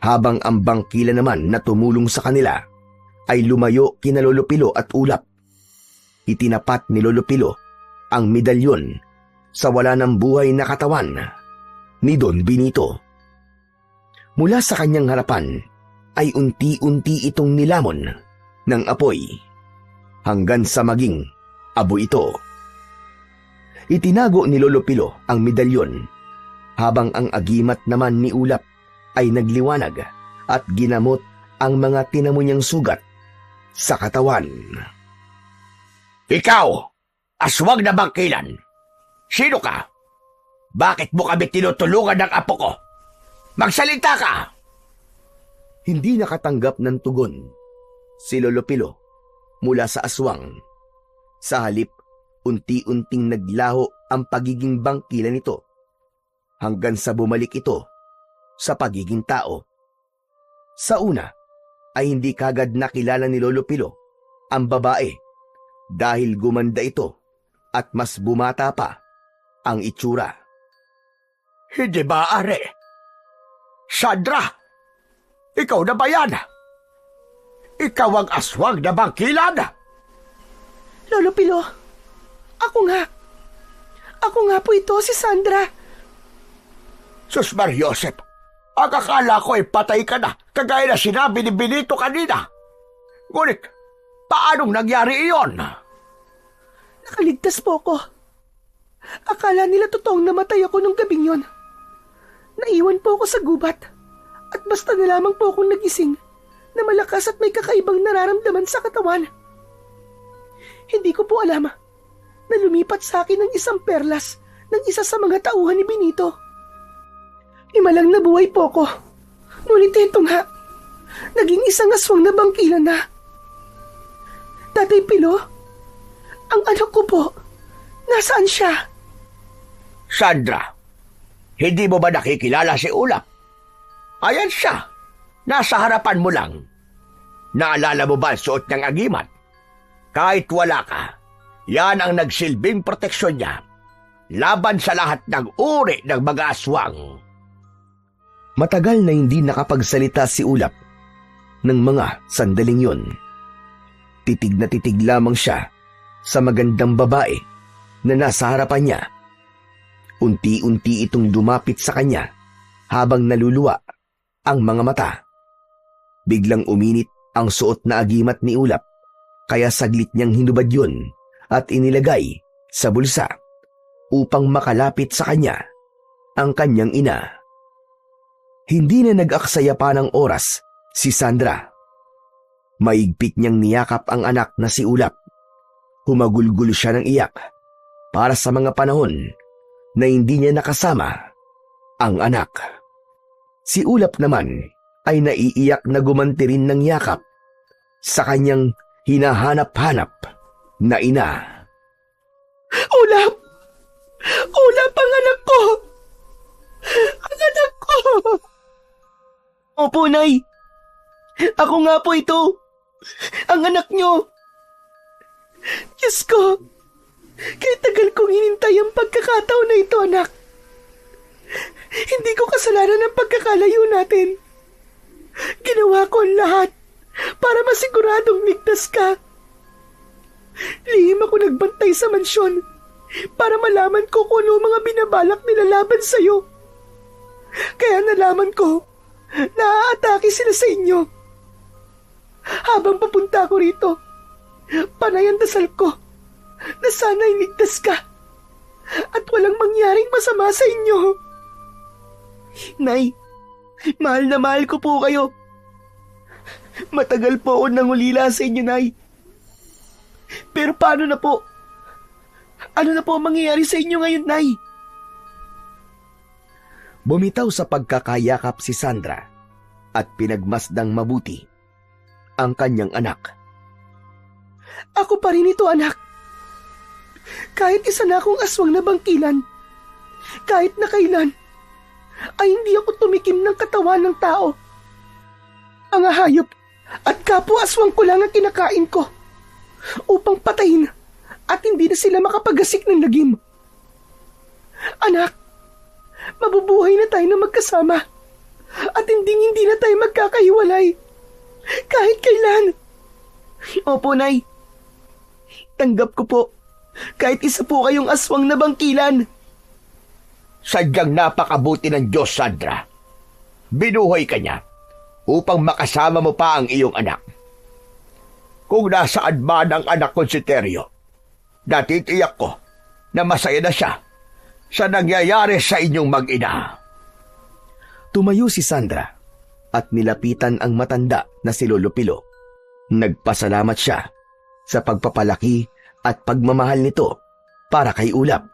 habang ang bangkila naman na tumulong sa kanila ay lumayo kina Lolo Pilo at Ulap. Itinapat ni Lolo Pilo ang medalyon sa wala ng buhay na katawan ni Don Benito. Mula sa kanyang harapan ay unti-unti itong nilamon ng apoy hanggang sa maging abo ito. Itinago ni Lolo Pilo ang medalyon habang ang agimat naman ni Ulap ay nagliwanag at ginamot ang mga tinamo niyang sugat sa katawan. Ikaw, aswang na bangkilan. Sino ka? Bakit mo kami tinutulungan ng apo ko? Magsalita ka! Hindi nakatanggap ng tugon si Lolo Pilo mula sa aswang. Sa halip, unti-unting naglaho ang pagiging bangkila nito hanggang sa bumalik ito sa pagiging tao. Sa una ay hindi kagad nakilala ni Lolo Pilo ang babae dahil gumanda ito at mas bumata pa ang itsura. Hindi maaari. Sandra! Ikaw na ba yan? Ikaw ang aswang na bangkilan? Lolo Pilo, ako nga. Ako nga po ito, si Sandra. Sus Mariosep, ang akala ko ay patay ka na, kagaya na sinabi ni Benito kanina. Ngunit, paanong nangyari iyon? Nakaligtas po ko. Akala nila totoong namatay ako nung gabing yon. Naiwan po ako sa gubat at basta na lamang po akong nagising na malakas at may kakaibang nararamdaman sa katawan. Hindi ko po alam na lumipat sa akin ng isang perlas ng isa sa mga tauhan ni Benito. Imalang nabuhay po ko. Ngunit ito nga, naging isang aswang na bangkilan na. Tatay Pilo, ang anak ko po, nasaan siya? Sandra, hindi mo ba nakikilala si Ulap? Ayan siya, nasa harapan mo lang. Naalala mo ba ang suot niyang agimat? Kahit wala ka, yan ang nagsilbing proteksyon niya laban sa lahat ng uri ng mga aswang. Matagal na hindi nakapagsalita si Ulap ng mga sandaling yon. Titig na titig lamang siya sa magandang babae na nasa harapan niya. Unti-unti itong lumapit sa kanya habang naluluwa ang mga mata. Biglang uminit ang suot na agimat ni Ulap, kaya saglit niyang hinubad yun at inilagay sa bulsa upang makalapit sa kanya ang kanyang ina. Hindi na nag-aksaya pa ng oras si Sandra. Maigpit niyang niyakap ang anak na si Ulap. Humagulgul siya ng iyak para sa mga panahon na hindi niya nakasama ang anak. Si Ulap naman ay naiiyak na gumanti rin ng yakap sa kanyang hinahanap-hanap na ina. Ulap! Ulap ang anak ko! Ang anak ko! Opo, Nay. Ako nga po ito. Ang anak nyo. Diyos ko, Kaya tagal kong hinintay ang pagkakataon na ito, anak. Hindi ko kasalanan ang pagkakalayo natin. Ginawa ko ang lahat para masiguradong ligtas ka. Lihim ako nagbantay sa mansyon para malaman ko kung ano mga binabalak nila laban sa'yo. Kaya nalaman ko na aatake sila sa inyo. Habang papunta ko rito, panay ang dasal ko na sana'y ligtas ka at walang mangyaring masama sa inyo. Nay, mahal na mahal ko po kayo. Matagal po ako nangulila sa inyo, Nay. Pero paano na po? Ano na po ang mangyayari sa inyo ngayon, Nay? Bumitaw sa pagkakayakap si Sandra at pinagmasdang mabuti ang kanyang anak. Ako pa rin ito, anak. Kahit isa na akong aswang na bangkilan, kahit na kailan, ay hindi ako tumikim ng katawan ng tao. Ang hayop at kapwa aswang ko lang ang kinakain ko upang patayin at hindi na sila makapagasik ng lagim. Anak, mabubuhay na tayo na magkasama at hindi na tayo magkakahiwalay kahit kailan. Opo, Nay. Tanggap ko po kahit isa po kayong aswang na bangkilan. Sadyang napakabuti ng Diyos, Sandra. Binuhay ka niya upang makasama mo pa ang iyong anak. Kung nasaan man ang anak ko si Teryo, natitiyak ko na masaya na siya sa nangyayari sa inyong mag-ina. Tumayo si Sandra at nilapitan ang matanda na si Lolo Pilo. Nagpasalamat siya sa pagpapalaki at pagmamahal nito para kay Ulap.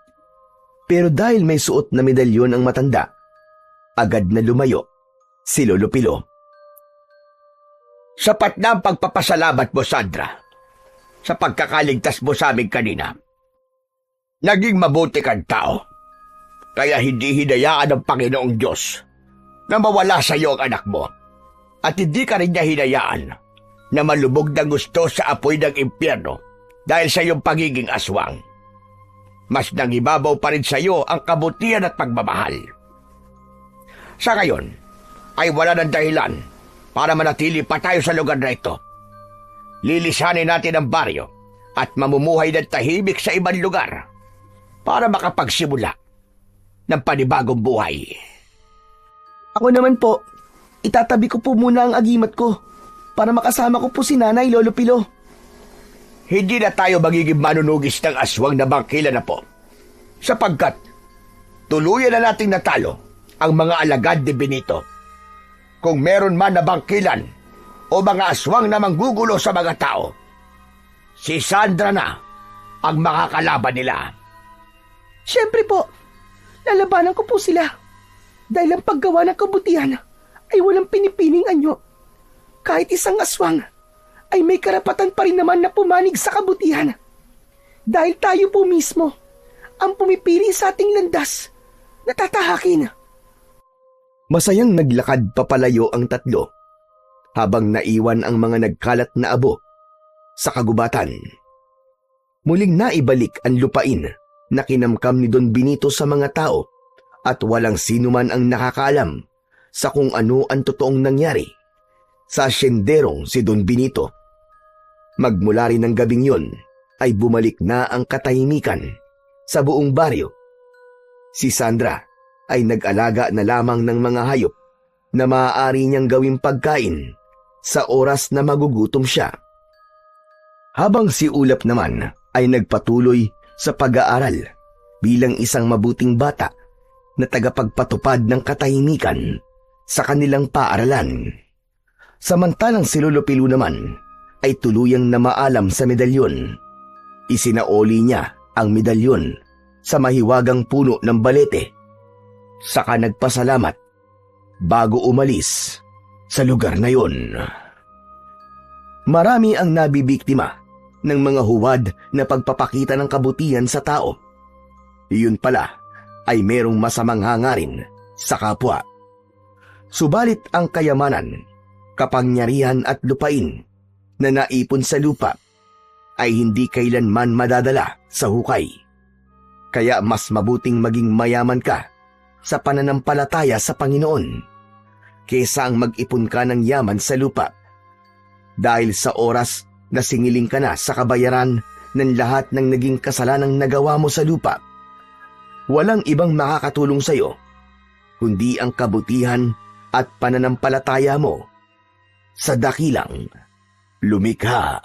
Pero dahil may suot na medalyon ang matanda, agad na lumayo si Lolo Pilo. Sapat na ang pagpapasalamat mo, Sandra, sa pagkakaligtas mo sa amin kanina. Naging mabuti kang tao, kaya hindi hinayaan ng Panginoong Diyos na mawala sa iyo ang anak mo, at hindi ka rin niya hinayaan na malubog ng gusto sa apoy ng impyerno dahil sa iyong pagiging aswang. Mas nangibabaw pa rin sa iyo ang kabutihan at pagmamahal. Sa ngayon, ay wala ng dahilan para manatili pa tayo sa lugar na ito. Lilisanin natin ang baryo at mamumuhay ng tahimik sa ibang lugar para makapagsimula ng panibagong buhay. Ako naman po, itatabi ko po muna ang agimat ko para makasama ko po si Nanay, Lolo Pilo. Hindi na tayo magiging manunugis ng aswang na bangkilan na po, sapagkat tuluyan na nating natalo ang mga alagad ni Benito. Kung meron man na bangkilan o mga aswang na manggugulo sa mga tao, si Sandra na ang makakalaban nila. Siyempre po, lalabanan ko po sila dahil ang paggawa ng kabutihan ay walang pinipiling anyo. Kahit isang aswang ay may karapatan pa rin naman na pumanig sa kabutihan dahil tayo po mismo ang pumipili sa ating landas na tatahakin. Masayang naglakad papalayo ang tatlo habang naiwan ang mga nagkalat na abo sa kagubatan. Muling naibalik ang lupain na kinamkam ni Don Benito sa mga tao at walang sino man ang nakakaalam sa kung ano ang totoong nangyari sa asenderong si Don Benito. Magmula rin ng gabing yon ay bumalik na ang katahimikan sa buong baryo. Si Sandra ay nag-alaga na lamang ng mga hayop na maaari niyang gawing pagkain sa oras na magugutom siya. Habang si Ulap naman ay nagpatuloy sa pag-aaral bilang isang mabuting bata na tagapagpatupad ng katahimikan sa kanilang paaralan. Samantalang si Lolo Pilo naman ay tuluyang namaalam sa medalyon. Isinaoli niya ang medalyon sa mahiwagang puno ng balete. Saka nagpasalamat bago umalis sa lugar na yon. Marami ang nabibiktima ng mga huwad na pagpapakita ng kabutihan sa tao. Iyon pala ay merong masamang hangarin sa kapwa. Subalit ang kayamanan, kapangyarihan at lupain na naipon sa lupa ay hindi kailanman madadala sa hukay. Kaya mas mabuting maging mayaman ka sa pananampalataya sa Panginoon kaysa ang mag-ipon ka ng yaman sa lupa. Dahil sa oras na singiling ka na sa kabayaran ng lahat ng naging kasalanang nagawa mo sa lupa, walang ibang makakatulong sa iyo kundi ang kabutihan at pananampalataya mo sa dakilang lumikha.